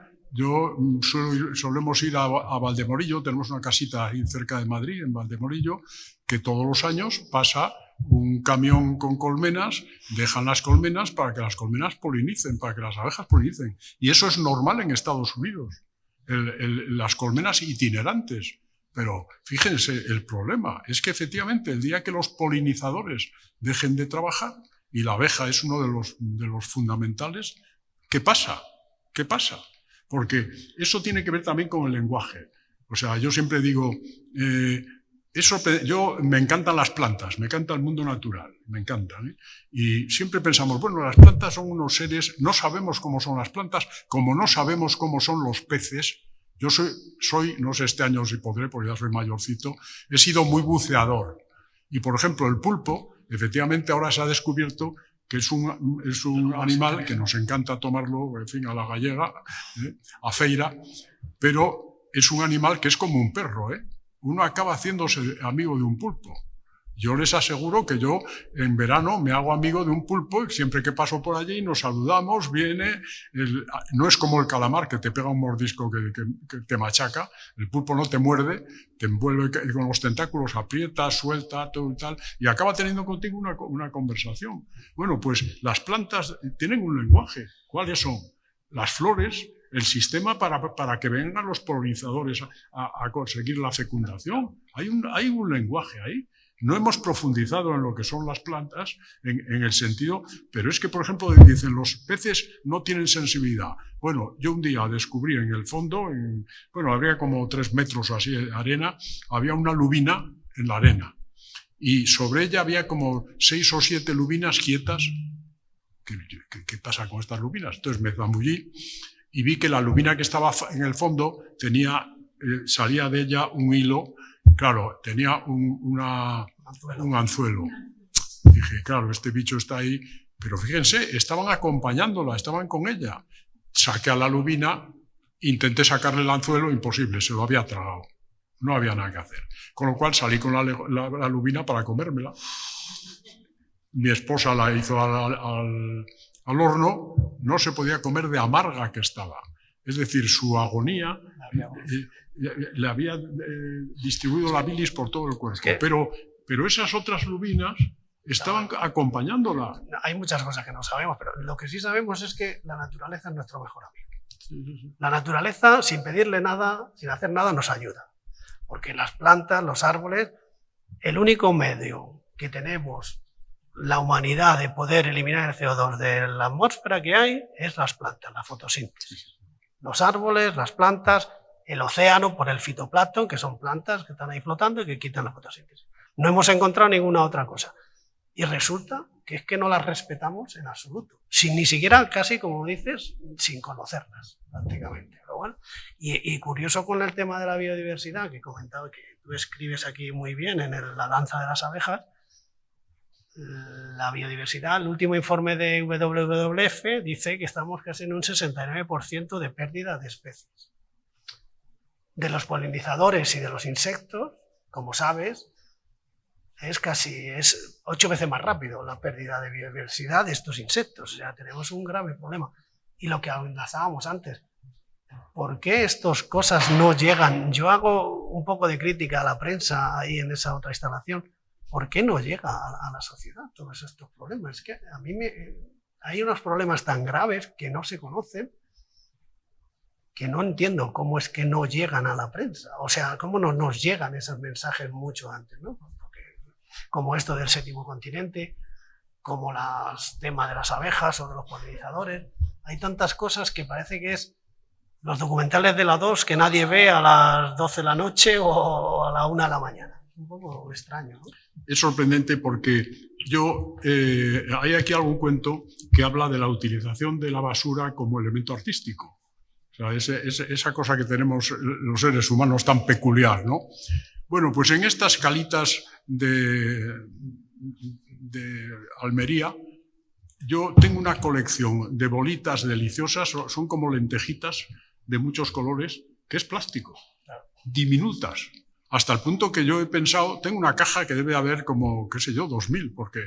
solemos ir a Valdemorillo, tenemos una casita ahí cerca de Madrid, en Valdemorillo, que todos los años pasa un camión con colmenas, dejan las colmenas para que las colmenas polinicen, para que las abejas polinicen. Y eso es normal en Estados Unidos, las colmenas itinerantes. Pero fíjense, el problema es que efectivamente el día que los polinizadores dejen de trabajar, y la abeja es uno de los fundamentales, ¿qué pasa? ¿Qué pasa? Porque eso tiene que ver también con el lenguaje. O sea, yo siempre digo, yo me encantan las plantas, me encanta el mundo natural, me encantan, ¿eh? Y siempre pensamos, bueno, las plantas son unos seres, no sabemos cómo son las plantas, como no sabemos cómo son los peces. Yo soy, no sé este año si podré, porque ya soy mayorcito, he sido muy buceador. Y, por ejemplo, el pulpo, efectivamente ahora se ha descubierto que es un animal que nos encanta tomarlo, en fin, a la gallega, a feira, pero es un animal que es como un perro, ¿eh? Uno acaba haciéndose amigo de un pulpo. Yo les aseguro que yo en verano me hago amigo de un pulpo y siempre que paso por allí nos saludamos, viene, no es como el calamar que te pega un mordisco que te machaca, el pulpo no te muerde, te envuelve con los tentáculos, aprieta, suelta, todo y tal, y acaba teniendo contigo una conversación. Bueno, pues las plantas tienen un lenguaje. ¿Cuáles son? Las flores, el sistema para que vengan los polinizadores a conseguir la fecundación. Hay un lenguaje ahí. No hemos profundizado en lo que son las plantas en el sentido, pero es que, por ejemplo, dicen los peces no tienen sensibilidad. Bueno, yo un día descubrí en el fondo, habría como 3 metros o así de arena, había una lubina en la arena y sobre ella había como 6 o 7 lubinas quietas. ¿Qué pasa con estas lubinas? Entonces me zambullí y vi que la lubina que estaba en el fondo salía de ella un hilo. Claro, tenía un anzuelo. Dije, claro, este bicho está ahí. Pero fíjense, estaban acompañándola, estaban con ella. Saqué a la lubina, intenté sacarle el anzuelo, imposible, se lo había tragado. no había nada que hacer. Con lo cual salí con la lubina para comérmela. Mi esposa la hizo al horno, no se podía comer de amarga que estaba. Es decir, su agonía le había distribuido la bilis por todo el cuerpo. Pero esas otras lubinas estaban acompañándola. Hay muchas cosas que no sabemos, pero lo que sí sabemos es que la naturaleza es nuestro mejor amigo. La naturaleza, sin pedirle nada, sin hacer nada, nos ayuda. Porque las plantas, los árboles, el único medio que tenemos la humanidad de poder eliminar el CO2 de la atmósfera que hay es las plantas, la fotosíntesis. Los árboles, las plantas, el océano por el fitoplancton, que son plantas que están ahí flotando y que quitan la fotosíntesis. No hemos encontrado ninguna otra cosa. Y resulta que es que no las respetamos en absoluto, sin ni siquiera, casi como dices, sin conocerlas prácticamente. Pero bueno, y curioso con el tema de la biodiversidad, que he comentado que tú escribes aquí muy bien en La danza de las abejas. La biodiversidad, el último informe de WWF dice que estamos casi en un 69% de pérdida de especies. De los polinizadores y de los insectos, como sabes, es 8 veces más rápido la pérdida de biodiversidad de estos insectos. O sea, tenemos un grave problema. Y lo que enlazábamos antes, ¿por qué estas cosas no llegan? Yo hago un poco de crítica a la prensa ahí en esa otra instalación. ¿Por qué no llega a la sociedad todos estos problemas? Es que a mí hay unos problemas tan graves que no se conocen, que no entiendo cómo es que no llegan a la prensa. O sea, cómo no nos llegan esos mensajes mucho antes, ¿no? Porque, como esto del 7º continente, como el tema de las abejas o de los polinizadores. Hay tantas cosas que parece que es los documentales de la 2 que nadie ve a las 12 de la noche o a la 1 de la mañana. Es un poco extraño, ¿no? Es sorprendente porque hay aquí algún cuento que habla de la utilización de la basura como elemento artístico. O sea, esa cosa que tenemos los seres humanos tan peculiar, ¿no? Bueno, pues en estas calitas de Almería, yo tengo una colección de bolitas deliciosas, son como lentejitas de muchos colores, que es plástico, diminutas. Hasta el punto que yo he pensado, tengo una caja que debe haber como, qué sé yo, 2000, porque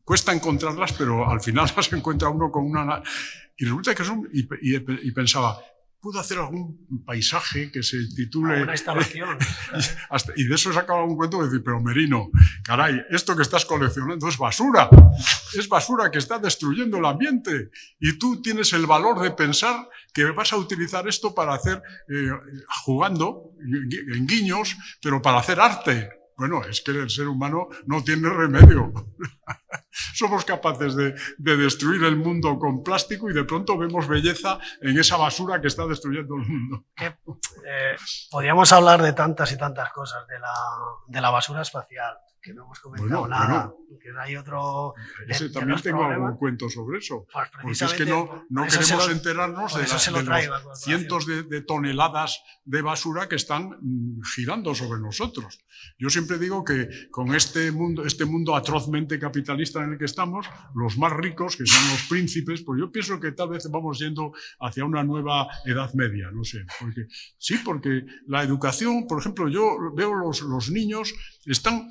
cuesta encontrarlas, pero al final las encuentra uno con una... Y resulta que son... Y pensaba, ¿puedo hacer algún paisaje que se titule... Una instalación. Y de eso he sacado un cuento de decir, pero Merino, caray, esto que estás coleccionando es basura que está destruyendo el ambiente. Y tú tienes el valor de pensar que vas a utilizar esto para hacer, jugando, en guiños, pero para hacer arte. Bueno, es que el ser humano no tiene remedio. Somos capaces de destruir el mundo con plástico y de pronto vemos belleza en esa basura que está destruyendo el mundo. Podríamos hablar de tantas y tantas cosas, de la basura espacial, que no hemos comentado nada. Que hay otro... También tengo algún cuento sobre eso. Pues porque es que no queremos enterarnos de los cientos de toneladas de basura que están girando sobre nosotros. Yo siempre digo que con este mundo atrozmente capitalista en el que estamos, los más ricos, que son los príncipes, pues yo pienso que tal vez vamos yendo hacia una nueva edad media, no sé. Porque la educación, por ejemplo, yo veo los niños están...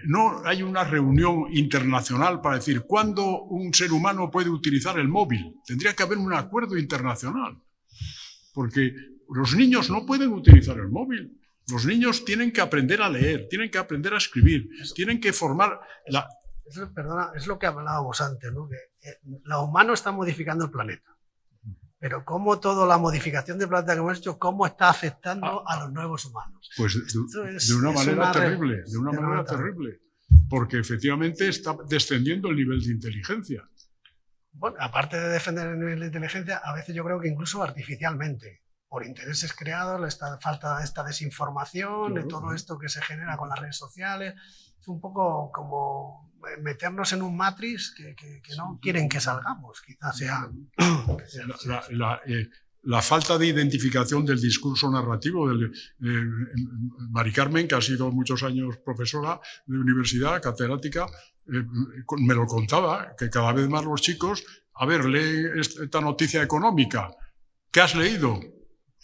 No hay una reunión internacional para decir cuándo un ser humano puede utilizar el móvil. Tendría que haber un acuerdo internacional, porque los niños no pueden utilizar el móvil. Los niños tienen que aprender a leer, tienen que aprender a escribir, tienen que formar... Perdona, es lo que hablábamos antes, ¿no? Que lo humano está modificando el planeta. Pero cómo toda la modificación del planeta que hemos hecho, cómo está afectando a los nuevos humanos. Pues de una manera terrible, porque efectivamente está descendiendo el nivel de inteligencia. Bueno, aparte de defender el nivel de inteligencia, a veces yo creo que incluso artificialmente, por intereses creados, falta esta desinformación, de todo esto que se genera con las redes sociales. Es un poco como meternos en un matrix que no quieren que salgamos, quizás sea... La falta de identificación del discurso narrativo. Mari Carmen, que ha sido muchos años profesora de universidad, catedrática, me lo contaba, que cada vez más los chicos, a ver, lee esta noticia económica, ¿qué has leído?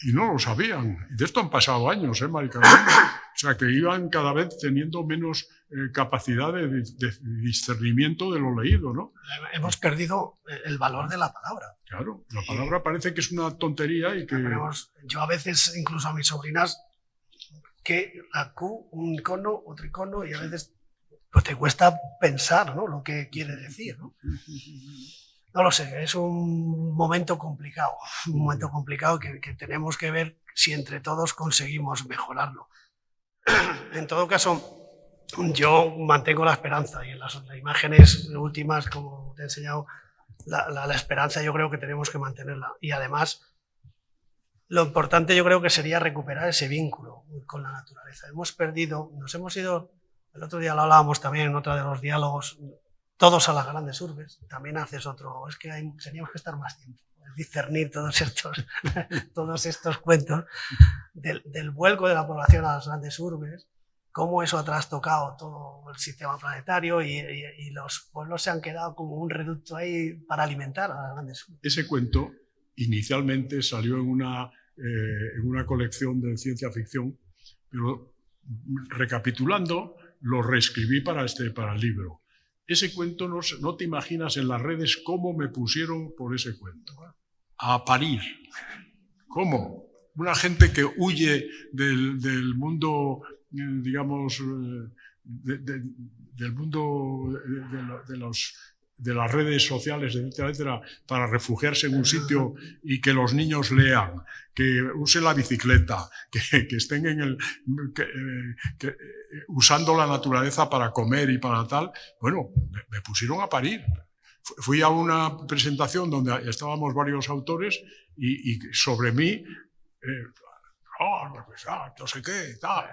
y no lo sabían. De esto han pasado años, Mari Carolina. O sea, que iban cada vez teniendo menos capacidad de discernimiento de lo leído, ¿no? Hemos perdido el valor de la palabra. Claro, la palabra parece que es una tontería y que... Yo a veces, incluso a mis sobrinas, que la Q, un icono, otro icono, y a veces pues te cuesta pensar, ¿no?, lo que quiere decir, ¿no? No lo sé, es un momento complicado que tenemos que ver si entre todos conseguimos mejorarlo. En todo caso, yo mantengo la esperanza, y en las imágenes últimas, como te he enseñado, la esperanza yo creo que tenemos que mantenerla. Y además, lo importante yo creo que sería recuperar ese vínculo con la naturaleza. Hemos perdido, nos hemos ido, el otro día lo hablábamos también en otro de los diálogos, todos a las grandes urbes. También haces otro, es que teníamos que estar más tiempo, discernir todos estos cuentos del vuelco de la población a las grandes urbes, cómo eso ha trastocado todo el sistema planetario y los pueblos se han quedado como un reducto ahí para alimentar a las grandes urbes. Ese cuento inicialmente salió en una colección de ciencia ficción, pero recapitulando lo reescribí para el libro. Ese cuento, no te imaginas en las redes cómo me pusieron por ese cuento. A parir. ¿Cómo? Una gente que huye del mundo, digamos, del mundo de las redes sociales, etcétera, etcétera, para refugiarse en un sitio y que los niños lean, que usen la bicicleta, que estén usando la naturaleza para comer y para tal. Bueno, me pusieron a parir. Fui a una presentación donde estábamos varios autores y sobre mí... no sé qué, tal.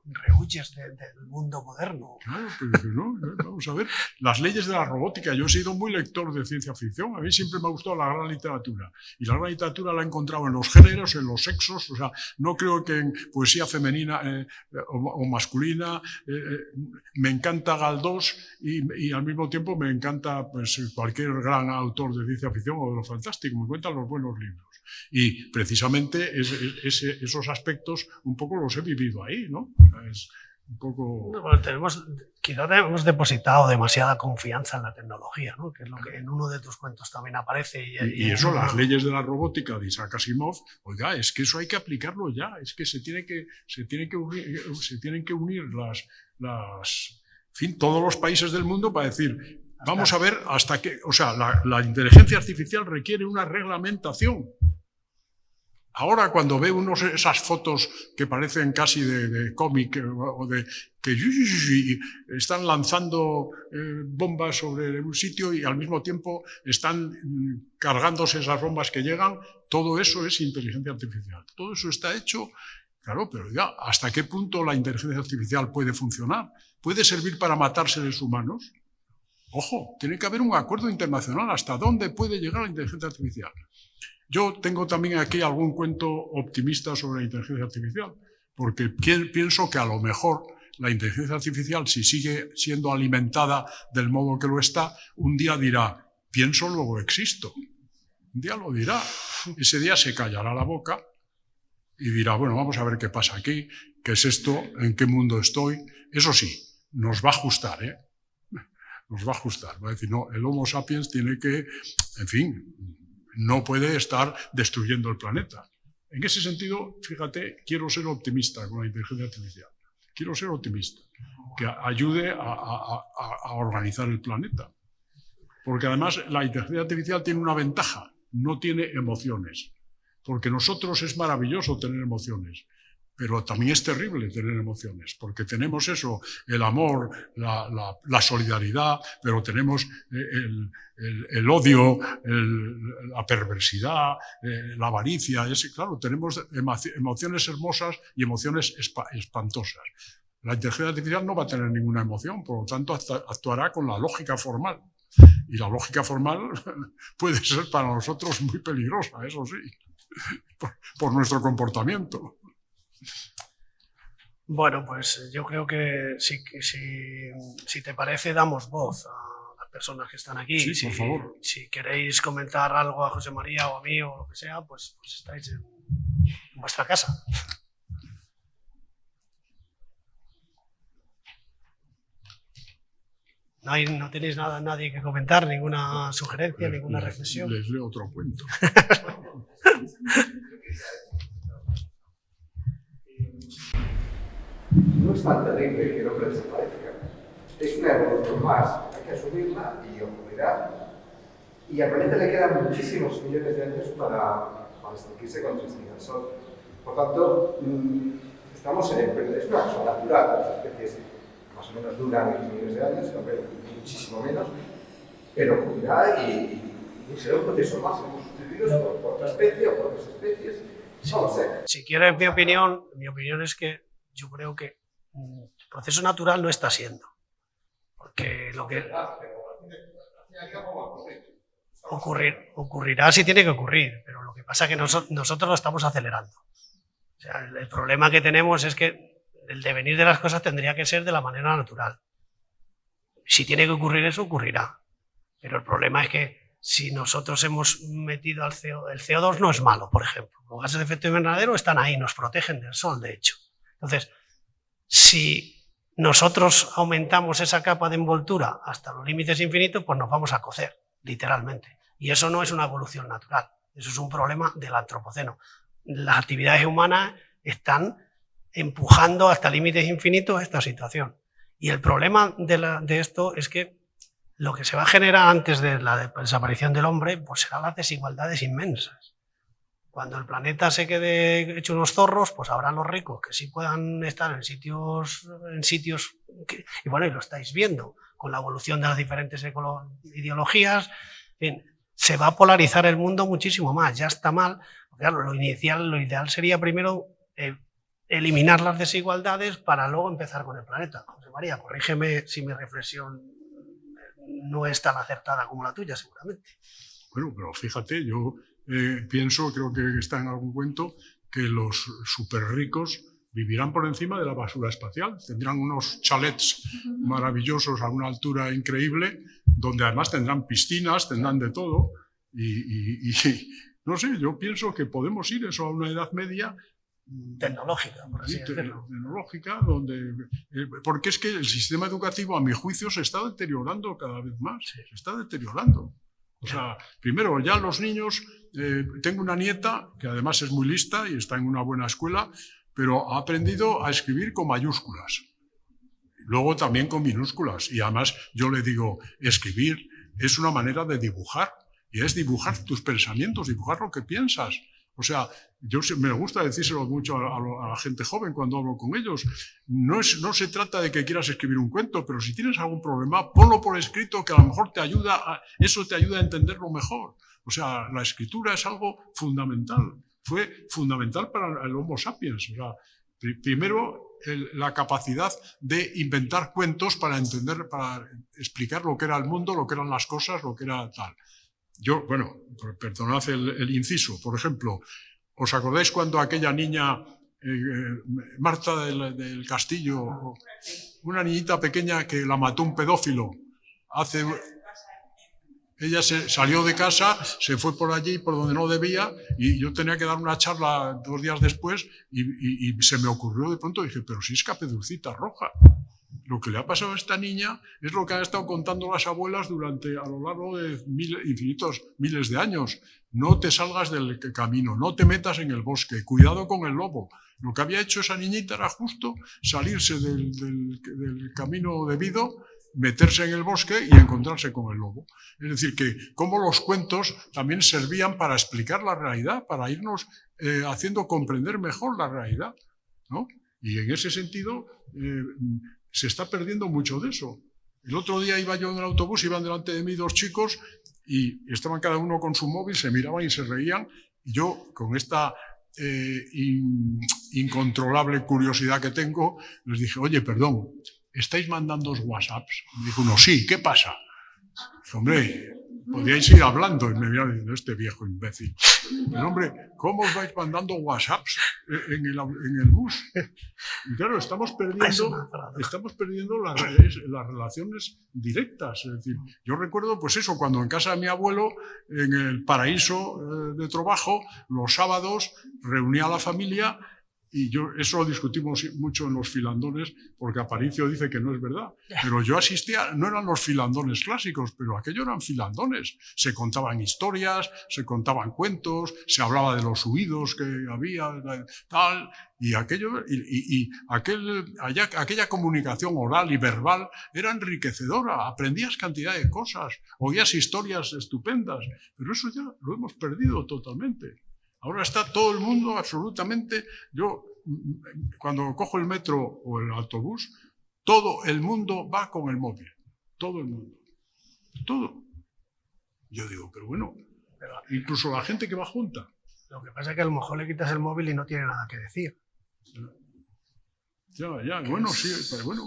Rehuyes del mundo moderno. Claro, pero no, vamos a ver. Las leyes de la robótica. Yo he sido muy lector de ciencia ficción. A mí siempre me ha gustado la gran literatura. Y la gran literatura la he encontrado en los géneros, en los sexos. O sea, no creo que en poesía femenina o masculina. Me encanta Galdós y al mismo tiempo me encanta pues, cualquier gran autor de ciencia ficción o de lo fantástico. Me cuentan los buenos libros. Y precisamente esos aspectos un poco los he vivido ahí, ¿no? Es un poco... Bueno, quizás hemos depositado demasiada confianza en la tecnología, ¿no?, que es lo que en uno de tus cuentos también aparece. Y eso, las leyes de la robótica de Isaac Asimov, oiga, es que eso hay que aplicarlo ya, es que se tienen que unir en fin, todos los países del mundo para decir... Vamos a ver hasta qué... O sea, la inteligencia artificial requiere una reglamentación. Ahora, cuando ve uno esas fotos que parecen casi de cómic o de que están lanzando bombas sobre un sitio y al mismo tiempo están cargándose esas bombas que llegan, todo eso es inteligencia artificial. Todo eso está hecho... Claro, pero ya, ¿hasta qué punto la inteligencia artificial puede funcionar? ¿Puede servir para matar seres humanos? Ojo, tiene que haber un acuerdo internacional. ¿Hasta dónde puede llegar la inteligencia artificial? Yo tengo también aquí algún cuento optimista sobre la inteligencia artificial, porque pienso que a lo mejor la inteligencia artificial, si sigue siendo alimentada del modo que lo está, un día dirá, pienso, luego existo. Un día lo dirá. Ese día se callará la boca y dirá, bueno, vamos a ver qué pasa aquí, qué es esto, en qué mundo estoy. Eso sí, nos va a ajustar, ¿eh? Nos va a ajustar. Va a decir, no, el Homo sapiens tiene que, en fin, no puede estar destruyendo el planeta. En ese sentido, fíjate, quiero ser optimista con la inteligencia artificial. Quiero ser optimista, que ayude a organizar el planeta. Porque además la inteligencia artificial tiene una ventaja, no tiene emociones. Porque nosotros es maravilloso tener emociones. Pero también es terrible tener emociones, porque tenemos eso, el amor, la solidaridad, pero tenemos el odio, la perversidad, la avaricia. Claro, tenemos emociones hermosas y emociones espantosas. La inteligencia artificial no va a tener ninguna emoción, por lo tanto actuará con la lógica formal. Y la lógica formal puede ser para nosotros muy peligrosa, eso sí, por nuestro comportamiento. Bueno, pues yo creo que si te parece, damos voz a las personas que están aquí. Sí, por favor. Si queréis comentar algo a José María o a mí o lo que sea, pues estáis en en vuestra casa. No tenéis nadie que comentar, ninguna sugerencia, ninguna reflexión. Les leo otro cuento. No es tan terrible que el hombre desaparezca. Es una evolución más, hay que asumirla y ocurrirá. Y al planeta le quedan muchísimos millones de años para extinguirse cuando se extinga el Sol. Por tanto, estamos es una cosa natural, las especies más o menos duran X millones de años, pero muchísimo menos, pero ocurrirá y será un proceso más, seremos sustituidos por otra especie o por otras especies, no lo sé. Si quieres mi opinión es que yo creo que el proceso natural no está siendo, porque lo que ocurrirá si tiene que ocurrir, pero lo que pasa es que nosotros lo estamos acelerando. O sea, el problema que tenemos es que el devenir de las cosas tendría que ser de la manera natural. Si tiene que ocurrir eso, ocurrirá. Pero el problema es que si nosotros hemos metido al CO2, el CO2 no es malo, por ejemplo. Los gases de efecto invernadero están ahí, nos protegen del sol, de hecho. Entonces, si nosotros aumentamos esa capa de envoltura hasta los límites infinitos, pues nos vamos a cocer, literalmente. Y eso no es una evolución natural, eso es un problema del antropoceno. Las actividades humanas están empujando hasta límites infinitos esta situación. Y el problema de esto es que lo que se va a generar antes de la desaparición del hombre, pues serán las desigualdades inmensas. Cuando el planeta se quede hecho unos zorros, pues habrá los ricos que sí puedan estar en sitios y bueno, y lo estáis viendo con la evolución de las diferentes ideologías. En fin, se va a polarizar el mundo muchísimo más, ya está mal. Claro, lo ideal sería primero eliminar las desigualdades para luego empezar con el planeta. José María, corrígeme si mi reflexión no es tan acertada como la tuya, seguramente. Bueno, pero fíjate, yo pienso, creo que está en algún cuento, que los súper ricos vivirán por encima de la basura espacial. Tendrán unos chalets maravillosos a una altura increíble, donde además tendrán piscinas, tendrán de todo. Y no sé, yo pienso que podemos ir eso a una edad media tecnológica, por así decirlo. Tecnológica, porque es que el sistema educativo, a mi juicio, se está deteriorando cada vez más. Sí. Se está deteriorando. O sea, primero, ya los niños, tengo una nieta que además es muy lista y está en una buena escuela, pero ha aprendido a escribir con mayúsculas. Luego también con minúsculas. Y además yo le digo, escribir es una manera de dibujar. Y es dibujar tus pensamientos, dibujar lo que piensas. O sea, me gusta decírselo mucho a la gente joven cuando hablo con ellos. No se trata de que quieras escribir un cuento, pero si tienes algún problema, ponlo por escrito, que a lo mejor eso te ayuda a entenderlo mejor. O sea, la escritura es algo fundamental. Fue fundamental para el Homo sapiens. O sea, primero, la capacidad de inventar cuentos para explicar lo que era el mundo, lo que eran las cosas, lo que era tal. Bueno, perdonad el inciso, por ejemplo, ¿os acordáis cuando aquella niña, Marta del Castillo, una niñita pequeña que la mató un pedófilo? Ella salió de casa, se fue por allí, por donde no debía, y yo tenía que dar una charla 2 días después y se me ocurrió de pronto, dije, pero si es Caperucita Roja. Lo que le ha pasado a esta niña es lo que han estado contando las abuelas a lo largo de infinitos miles de años. No te salgas del camino, no te metas en el bosque, cuidado con el lobo. Lo que había hecho esa niñita era justo salirse del camino debido, meterse en el bosque y encontrarse con el lobo. Es decir, que como los cuentos también servían para explicar la realidad, para irnos haciendo comprender mejor la realidad, ¿no? Y en ese sentido se está perdiendo mucho de eso. El otro día iba yo en el autobús, iban delante de mí 2 chicos y estaban cada uno con su móvil, se miraban y se reían. Y yo, con esta incontrolable curiosidad que tengo, les dije, oye, perdón, ¿estáis mandando WhatsApps? Me dijo uno, sí, ¿qué pasa? Dije, hombre, podíais ir hablando y me miraban diciendo, este viejo imbécil. Pero hombre, ¿cómo os vais mandando WhatsApps en el bus? Y claro, estamos perdiendo las relaciones directas. Es decir, yo recuerdo, pues eso, cuando en casa de mi abuelo, en el paraíso de trabajo, los sábados reunía a la familia. Y eso lo discutimos mucho en los filandones, porque Aparicio dice que no es verdad. Pero yo asistía, no eran los filandones clásicos, pero aquello eran filandones. Se contaban historias, se contaban cuentos, se hablaba de los huidos que había, tal. Y aquella comunicación oral y verbal era enriquecedora. Aprendías cantidad de cosas, oías historias estupendas. Pero eso ya lo hemos perdido totalmente. Ahora está todo el mundo absolutamente... Yo, cuando cojo el metro o el autobús, todo el mundo va con el móvil. Todo el mundo. Todo. Yo digo, pero bueno, incluso la gente que va junta. Lo que pasa es que a lo mejor le quitas el móvil y no tiene nada que decir. Ya, bueno, sí,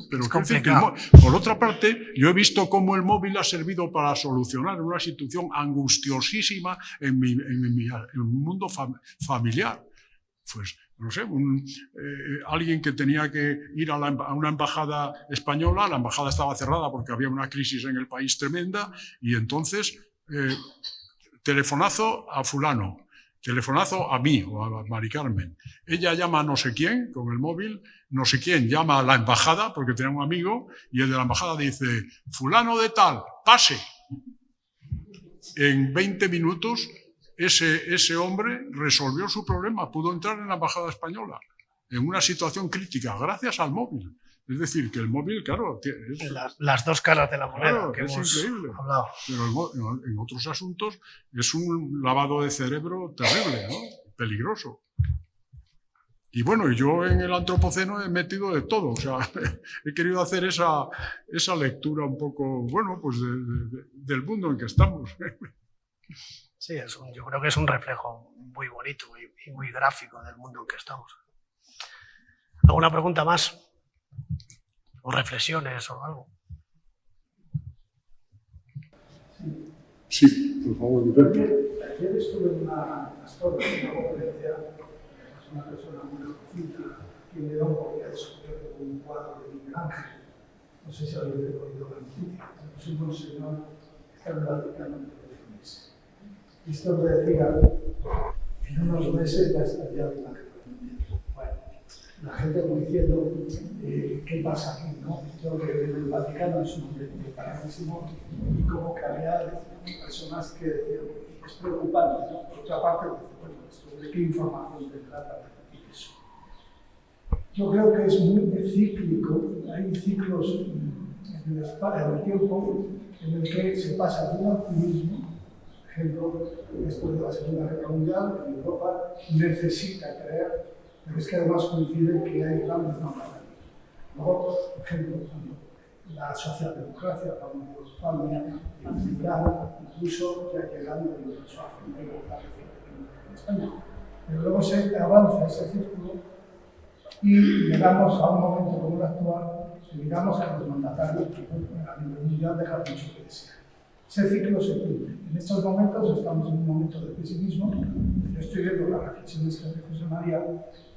pero es complicado. Por otra parte, yo he visto cómo el móvil ha servido para solucionar una situación angustiosísima en mi mundo familiar. Pues, no sé, alguien que tenía que ir a una embajada española, la embajada estaba cerrada porque había una crisis en el país tremenda, y entonces, telefonazo a fulano, telefonazo a mí o a Mari Carmen. Ella llama a no sé quién con el móvil, no sé quién llama a la embajada porque tenía un amigo y el de la embajada dice, fulano de tal, pase. En 20 minutos ese hombre resolvió su problema, pudo entrar en la embajada española en una situación crítica gracias al móvil. Es decir, que el móvil, claro... Es, las dos caras de la moneda, claro, que es hemos increíble. hablado. Pero en otros asuntos es un lavado de cerebro terrible, ¿no? Peligroso. Y bueno, yo en el antropoceno he metido de todo. O sea, he querido hacer esa lectura un poco, bueno, pues del mundo en que estamos. Sí, yo creo que es un reflejo muy bonito y muy gráfico del mundo en que estamos. ¿Alguna pregunta más? ¿O reflexiones o algo? Sí, por favor. Ayer estuve en una conferencia, es una persona muy conocida, que me da un poco de descubierto con un cuadro de Miguel Ángel. No sé si habéis oído la noticia. Es un monseñor que está en el Vaticano en telefones. Y esto me decía, en unos meses va a estar ya la imagen. Bueno, la gente como diciendo, ¿qué pasa aquí? ¿No? Yo que en el Vaticano es un hombre preparadísimo y como que había personas que decían, es preocupante, ¿no? Por otra parte, bueno, ¿de qué información tendrá para decir eso? Yo creo que es muy cíclico, hay ciclos en el tiempo en el que se pasa de un optimismo. Por ejemplo, después de la Segunda Guerra Mundial, en Europa necesita creer, pero es que además coincide que hay grandes naufragios. Luego, por ejemplo, la socialdemocracia, la Unión Europea, el liberal, incluso ya llegando a la en España. Pero luego se avanza ese círculo y llegamos a un momento como el actual, y miramos a los mandatarios a nivel mundial dejan mucho que desear. Ese ciclo se cumple. En estos momentos estamos en un momento de pesimismo. Yo estoy viendo las reflexiones que hace José María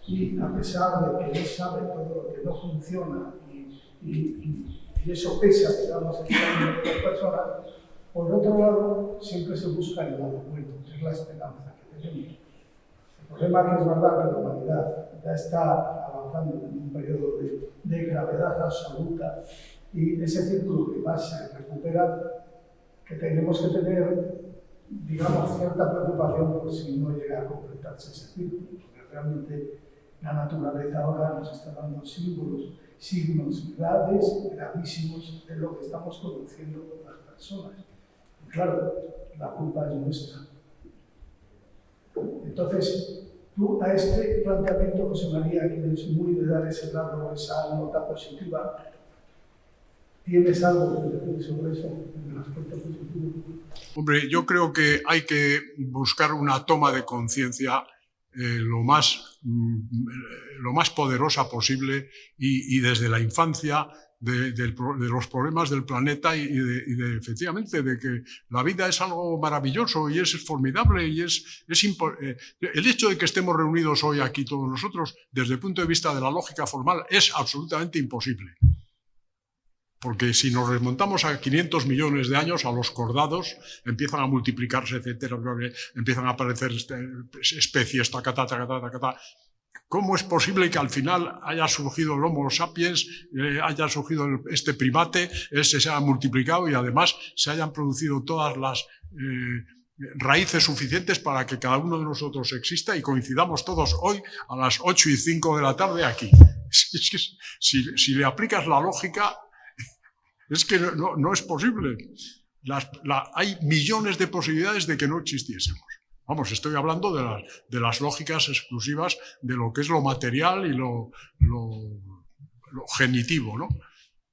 y a pesar de que él sabe todo lo que no funciona y eso pesa, digamos, en las personas, por otro lado siempre se busca el lado bueno, que es la esperanza que tenemos. El problema es que es verdad que la humanidad ya está avanzando en un periodo de gravedad absoluta y ese círculo que va a recuperar, que tenemos que tener, digamos, cierta preocupación por si no llega a completarse ese círculo, porque realmente la naturaleza ahora nos está dando signos gravísimos de lo que estamos produciendo las personas. Y claro, la culpa es nuestra. Entonces, tú a este planteamiento, José María, que es muy de dar ese lado, esa nota positiva, ¿tienes algo que decir sobre eso, en el aspecto positivo? Hombre, yo creo que hay que buscar una toma de conciencia lo más poderosa posible y desde la infancia de los problemas del planeta y efectivamente, de que la vida es algo maravilloso y es formidable y el hecho de que estemos reunidos hoy aquí todos nosotros, desde el punto de vista de la lógica formal, es absolutamente imposible. Porque si nos remontamos a 500 millones de años, a los cordados, empiezan a multiplicarse, etcétera, empiezan a aparecer especies, tacatá, tacatá, tacatá. ¿Cómo es posible que al final haya surgido el Homo sapiens, haya surgido este primate, se haya multiplicado y además se hayan producido todas las raíces suficientes para que cada uno de nosotros exista y coincidamos todos hoy a las 8:05 de la tarde aquí? Si le aplicas la lógica, es que no es posible. Hay millones de posibilidades de que no existiésemos. Vamos, estoy hablando de las lógicas exclusivas de lo que es lo material y lo genitivo, ¿no?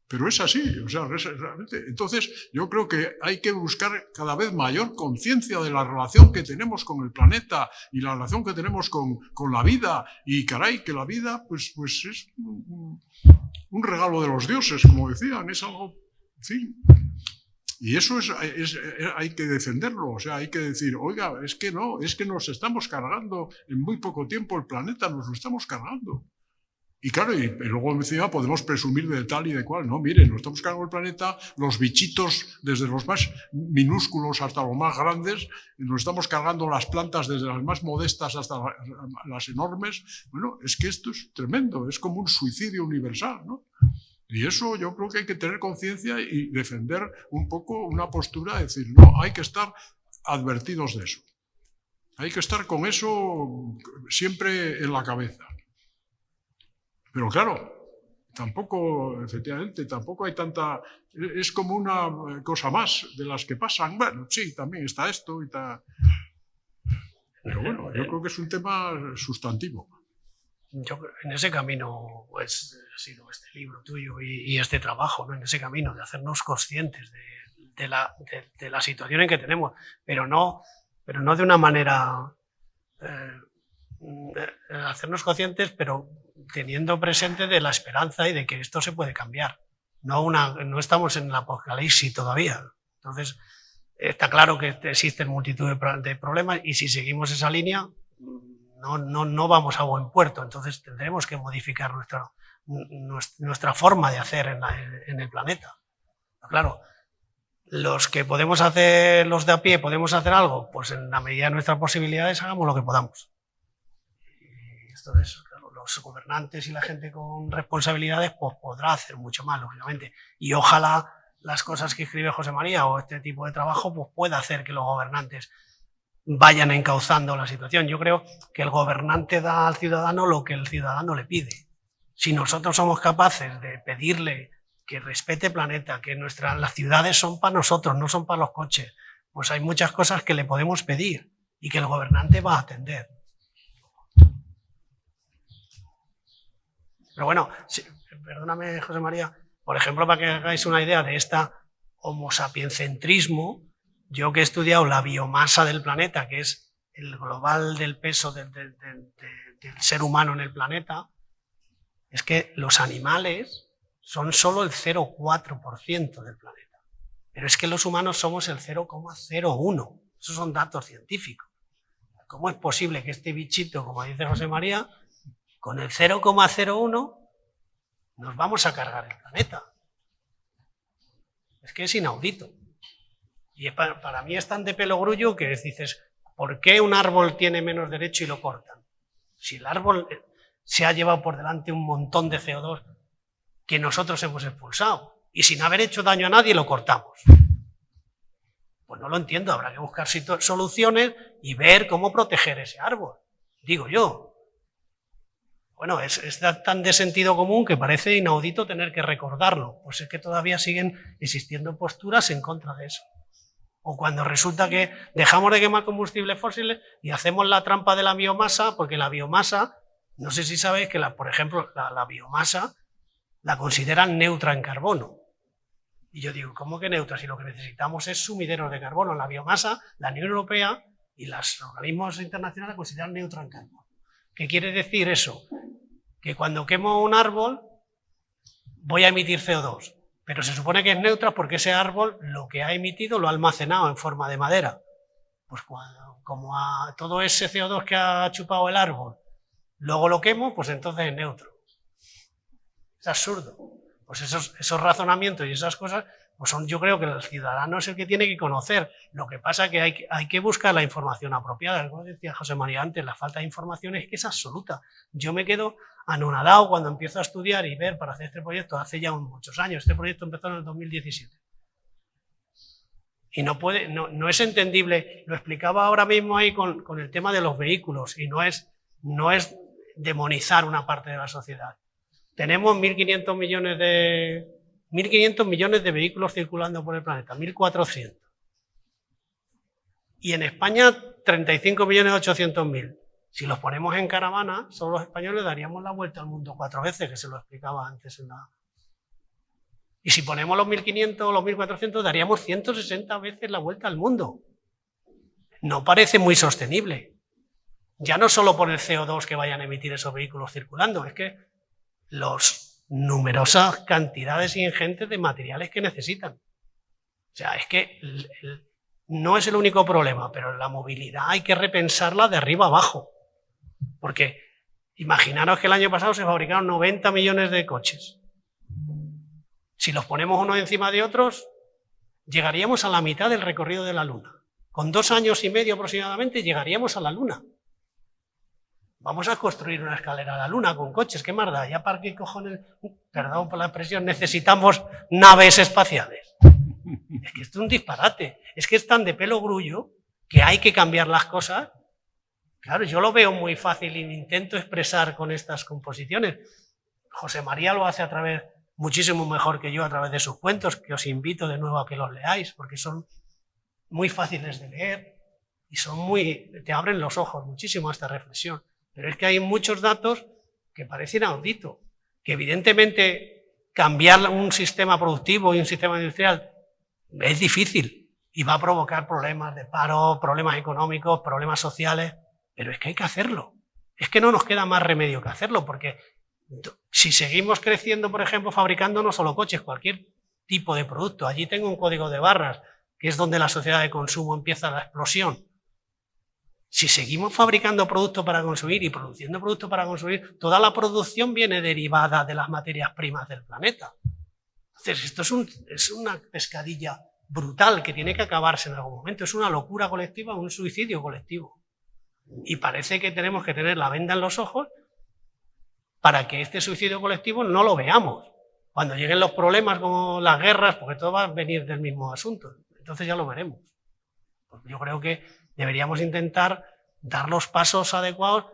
Pero es así, o sea, realmente. Entonces, yo creo que hay que buscar cada vez mayor conciencia de la relación que tenemos con el planeta y la relación que tenemos con la vida. Y caray, que la vida pues es un regalo de los dioses, como decían, es algo, en fin. Y eso hay que defenderlo, o sea, hay que decir, oiga, es que nos estamos cargando en muy poco tiempo el planeta, nos lo estamos cargando. Y claro, y luego encima podemos presumir de tal y de cual, no, miren, nos estamos cargando el planeta, los bichitos, desde los más minúsculos hasta los más grandes, nos estamos cargando las plantas desde las más modestas hasta las enormes. Bueno, es que esto es tremendo, es como un suicidio universal, ¿no? Y eso yo creo que hay que tener conciencia y defender un poco una postura, decir, no, hay que estar advertidos de eso. Hay que estar con eso siempre en la cabeza. Pero claro, tampoco, efectivamente, tampoco hay tanta... Es como una cosa más de las que pasan. Bueno, sí, también está esto y tal. Pero bueno, yo creo que es un tema sustantivo. Yo en ese camino, pues, ha sido este libro tuyo y este trabajo, ¿no? En ese camino de hacernos conscientes de la situación en que tenemos, pero no de una manera... hacernos conscientes, pero teniendo presente de la esperanza y de que esto se puede cambiar. No estamos en el apocalipsis todavía. Entonces, está claro que existen multitud de problemas y si seguimos esa línea, no vamos a buen puerto. Entonces, tendremos que modificar nuestra forma de hacer en el planeta. Claro, los que podemos hacer, los de a pie, podemos hacer algo, pues en la medida de nuestras posibilidades hagamos lo que podamos. Y esto es, claro, los gobernantes y la gente con responsabilidades pues podrá hacer mucho más, lógicamente. Y ojalá las cosas que escribe José María o este tipo de trabajo pues pueda hacer que los gobernantes vayan encauzando la situación. Yo creo que el gobernante da al ciudadano lo que el ciudadano le pide. Si nosotros somos capaces de pedirle que respete el planeta, que las ciudades son para nosotros, no son para los coches, pues hay muchas cosas que le podemos pedir y que el gobernante va a atender. Pero bueno, perdóname, José María, por ejemplo, para que hagáis una idea de esta homo sapienscentrismo, yo que he estudiado la biomasa del planeta, que es el global del peso del ser humano en el planeta, es que los animales son solo el 0,4% del planeta. Pero es que los humanos somos el 0,01%. Esos son datos científicos. ¿Cómo es posible que este bichito, como dice José María, con el 0,01 nos vamos a cargar el planeta? Es que es inaudito. Y para mí es tan de pelogrullo que dices, ¿por qué un árbol tiene menos derecho y lo cortan? Si el árbol se ha llevado por delante un montón de CO2 que nosotros hemos expulsado y sin haber hecho daño a nadie lo cortamos. Pues no lo entiendo, habrá que buscar soluciones y ver cómo proteger ese árbol, digo yo. Bueno, es tan de sentido común que parece inaudito tener que recordarlo, pues es que todavía siguen existiendo posturas en contra de eso. O cuando resulta que dejamos de quemar combustibles fósiles y hacemos la trampa de la biomasa, porque la biomasa, no sé si sabéis que, por ejemplo, la biomasa la consideran neutra en carbono. Y yo digo, ¿cómo que neutra? Si lo que necesitamos es sumideros de carbono. La biomasa, la Unión Europea y los organismos internacionales la consideran neutra en carbono. ¿Qué quiere decir eso? Que cuando quemo un árbol voy a emitir CO2, pero se supone que es neutra porque ese árbol lo que ha emitido lo ha almacenado en forma de madera. Pues como a todo ese CO2 que ha chupado el árbol, luego lo quemo, pues entonces es neutro. Es absurdo. Pues esos razonamientos y esas cosas, pues yo creo que el ciudadano es el que tiene que conocer. Lo que pasa es que hay que buscar la información apropiada. Como decía José María antes, la falta de información es que es absoluta. Yo me quedo anonadado cuando empiezo a estudiar y ver para hacer este proyecto hace ya muchos años. Este proyecto empezó en el 2017. Y no es entendible. Lo explicaba ahora mismo ahí con el tema de los vehículos, y no es demonizar una parte de la sociedad. Tenemos 1.500 millones de vehículos circulando por el planeta, 1.400. Y en España 35.800.000. Si los ponemos en caravana, solo los españoles daríamos la vuelta al mundo 4 veces, que se lo explicaba antes en la... Y si ponemos los 1.500 o los 1.400, daríamos 160 veces la vuelta al mundo. No parece muy sostenible. Ya no solo por el CO2 que vayan a emitir esos vehículos circulando, es que las numerosas cantidades ingentes de materiales que necesitan. O sea, es que no es el único problema, pero la movilidad hay que repensarla de arriba abajo. Porque imaginaros que el año pasado se fabricaron 90 millones de coches. Si los ponemos unos encima de otros, llegaríamos a la mitad del recorrido de la Luna. Con 2 años y medio aproximadamente llegaríamos a la Luna. Vamos a construir una escalera a la Luna con coches, ¿qué más da? Ya para qué cojones, perdón por la expresión, necesitamos naves espaciales. Es que esto es un disparate, es que es tan de pelo grullo que hay que cambiar las cosas. Claro, yo lo veo muy fácil y intento expresar con estas composiciones. José María lo hace muchísimo mejor que yo a través de sus cuentos, que os invito de nuevo a que los leáis, porque son muy fáciles de leer y te abren los ojos muchísimo a esta reflexión. Pero es que hay muchos datos que parecen inauditos, que evidentemente cambiar un sistema productivo y un sistema industrial es difícil y va a provocar problemas de paro, problemas económicos, problemas sociales, pero es que hay que hacerlo. Es que no nos queda más remedio que hacerlo, porque si seguimos creciendo, por ejemplo, fabricando no solo coches, cualquier tipo de producto, allí tengo un código de barras, que es donde la sociedad de consumo empieza la explosión. Si seguimos fabricando productos para consumir y produciendo productos para consumir, toda la producción viene derivada de las materias primas del planeta. Entonces, esto es una pescadilla brutal que tiene que acabarse en algún momento. Es una locura colectiva, un suicidio colectivo. Y parece que tenemos que tener la venda en los ojos para que este suicidio colectivo no lo veamos. Cuando lleguen los problemas como las guerras, porque todo va a venir del mismo asunto. Entonces ya lo veremos. Porque yo creo que deberíamos intentar dar los pasos adecuados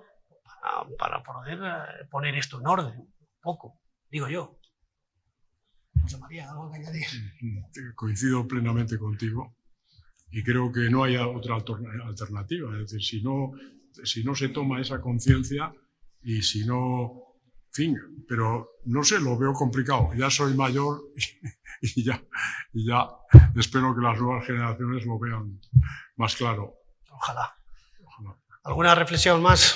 para poder poner esto en orden, un poco, digo yo. José María, ¿algo que añadir? Coincido plenamente contigo y creo que no hay otra alternativa. Es decir, si no se toma esa conciencia y si no... En fin, pero no sé, lo veo complicado. Ya soy mayor y ya espero que las nuevas generaciones lo vean más claro. Ojalá. ¿Alguna reflexión más?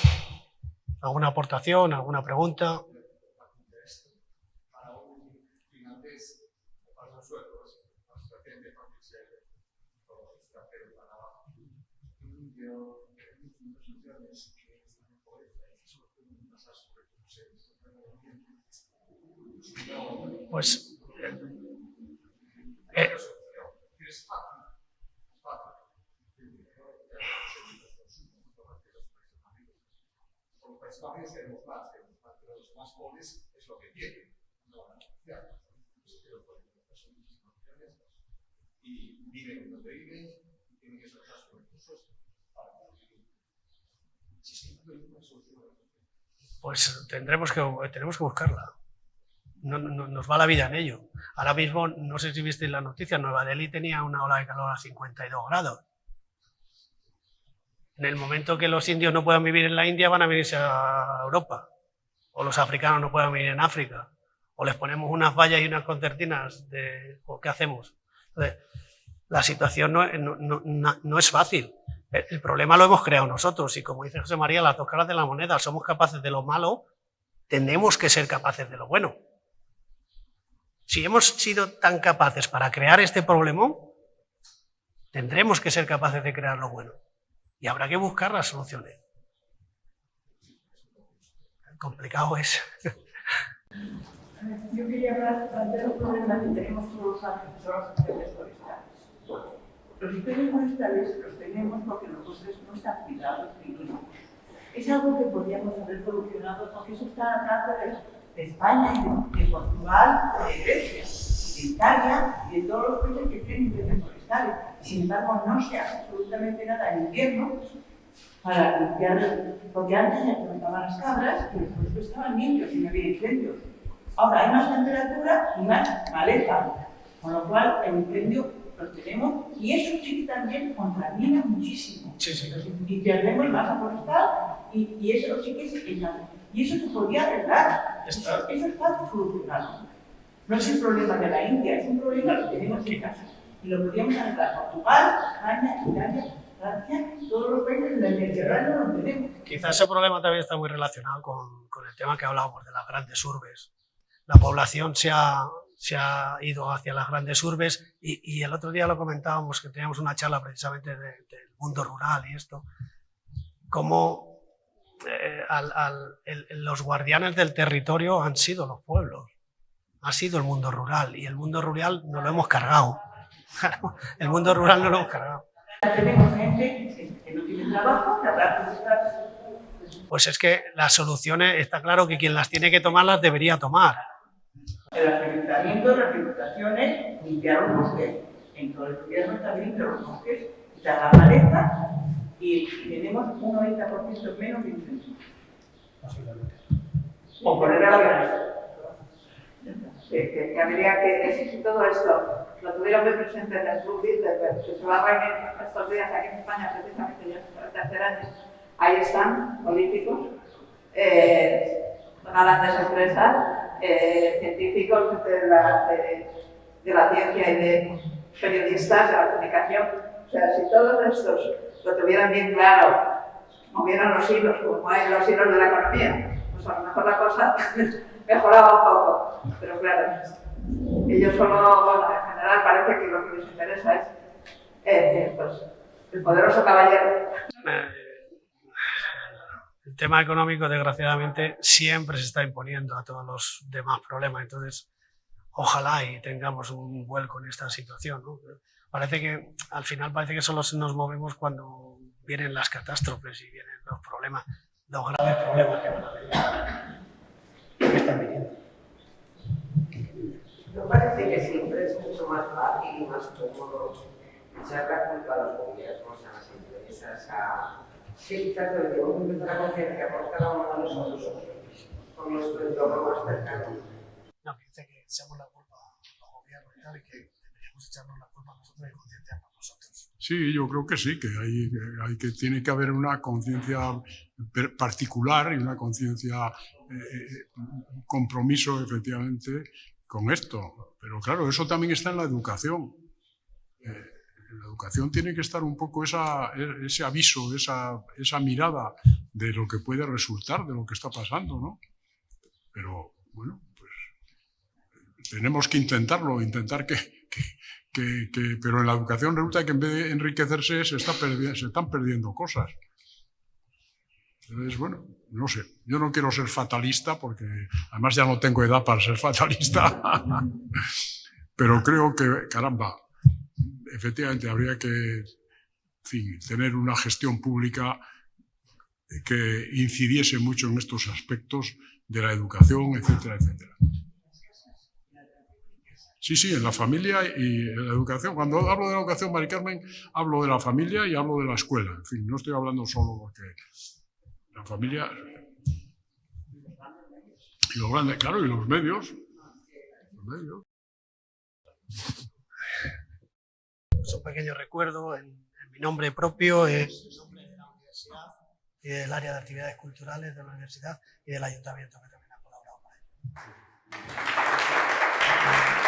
¿Alguna aportación? ¿Alguna pregunta? Pues espacios tenemos más, pero los más pobres es lo que tienen, no van a negociar. Pero por ejemplo, son muchísimas millones y viven donde viven y tienen que soltar sus recursos para vivir. Si siempre hay una solución. Pues tenemos que buscarla. Nos va la vida en ello. Ahora mismo, no sé si visteis la noticia, Nueva Delhi tenía una ola de calor a 52 grados. En el momento que los indios no puedan vivir en la India, van a venirse a Europa. O los africanos no puedan vivir en África. O les ponemos unas vallas y unas concertinas. ¿Qué hacemos? Entonces, la situación no es fácil. El problema lo hemos creado nosotros. Y como dice José María, las dos caras de la moneda. Somos capaces de lo malo, tenemos que ser capaces de lo bueno. Si hemos sido tan capaces para crear este problemón, tendremos que ser capaces de crear lo bueno. Y habrá que buscar las soluciones. Complicado es. Yo quería hablar de los problemas que tenemos todos los años, que son los incendios forestales. Los incendios forestales los tenemos porque los bosques no están cuidados ni limpios. Es algo que podríamos haber solucionado porque eso está al alcance de España y de Portugal, de Grecia, de Italia y de todos los países que tienen incendios forestales. Sin embargo, no se hace absolutamente nada en invierno para limpiar, porque antes se alimentaban las cabras y después estaban limpios y no había incendios. Ahora hay más temperatura y más maleza, con lo cual el incendio lo tenemos y eso sí que también contamina muchísimo. Sí, sí. Y perdemos masa forestal y eso sí que es eficaz. Y eso se podría arreglar. Eso está solucionado. No es el problema de la India, es un problema que tenemos en casa. Y lo podríamos arreglar. Portugal, España, Italia, Francia, todos los países del Mediterráneo lo tenemos. Quizás ese problema también está muy relacionado con el tema que hablábamos de las grandes urbes. La población se ha ido hacia las grandes urbes y el otro día lo comentábamos, que teníamos una charla precisamente del mundo rural y esto, cómo los guardianes del territorio han sido los pueblos, ha sido el mundo rural y el mundo rural nos lo hemos cargado. El mundo rural no lo hemos cargado. Tenemos gente que no tiene trabajo, que habrá que buscar. Pues es que las soluciones, está claro que quien las tiene que tomar las debería tomar. El ayuntamiento, las diputaciones, limpiar los bosques. En todo el gobierno también limpiar los bosques, quitar la maleza y tenemos un 90% menos de incendios. O poner a la que habría que, si todo esto lo tuvieron muy presente en el Club Bilderberg, que se va a reunir estos días aquí en España, precisamente ya es el tercer año, ahí están políticos, grandes empresas, científicos de la ciencia y de periodistas de la comunicación. O sea, si todos estos lo tuvieran bien claro, movieran los hilos, como hay los hilos de la economía, pues a lo mejor la cosa mejoraba un poco. Pero claro, ellos solo, bueno, en general parece que lo que les interesa es pues, el poderoso caballero. El tema económico, desgraciadamente, siempre se está imponiendo a todos los demás problemas. Entonces, ojalá y tengamos un vuelco en esta situación, ¿no? Parece que, al final, parece que solo nos movemos cuando vienen las catástrofes y vienen los problemas, los graves problemas que van a venir. Que están viniendo. Me parece que siempre es mucho más fácil y más cómodo echar la culpa a los gobiernos, a las empresas, a... Sí, exacto, debemos empezar a concienciar por cada uno de nosotros, con nuestro entorno más cercano. No, que dice que echamos la culpa a los gobiernos y tal, y que deberíamos echarnos la culpa a nosotros y concienciarnos nosotros. Sí, yo creo que sí, que tiene que haber una conciencia particular y una conciencia, un compromiso efectivamente con esto. Pero claro, eso también está en la educación. En la educación tiene que estar un poco ese aviso, esa mirada de lo que puede resultar, de lo que está pasando, ¿no? Pero bueno, pues tenemos que intentarlo, pero en la educación resulta que en vez de enriquecerse se están perdiendo cosas. Entonces, bueno, no sé, yo no quiero ser fatalista porque además ya no tengo edad para ser fatalista, pero creo que, caramba, efectivamente habría que, en fin, tener una gestión pública que incidiese mucho en estos aspectos de la educación, etcétera, etcétera. Sí, en la familia y en la educación. Cuando hablo de la educación, Mari Carmen, hablo de la familia y hablo de la escuela. En fin, no estoy hablando solo porque la familia y los grandes, claro, y los medios. Es un pequeño recuerdo en mi nombre propio, en nombre de la universidad y del área de actividades culturales de la universidad y del ayuntamiento que también ha colaborado para ello.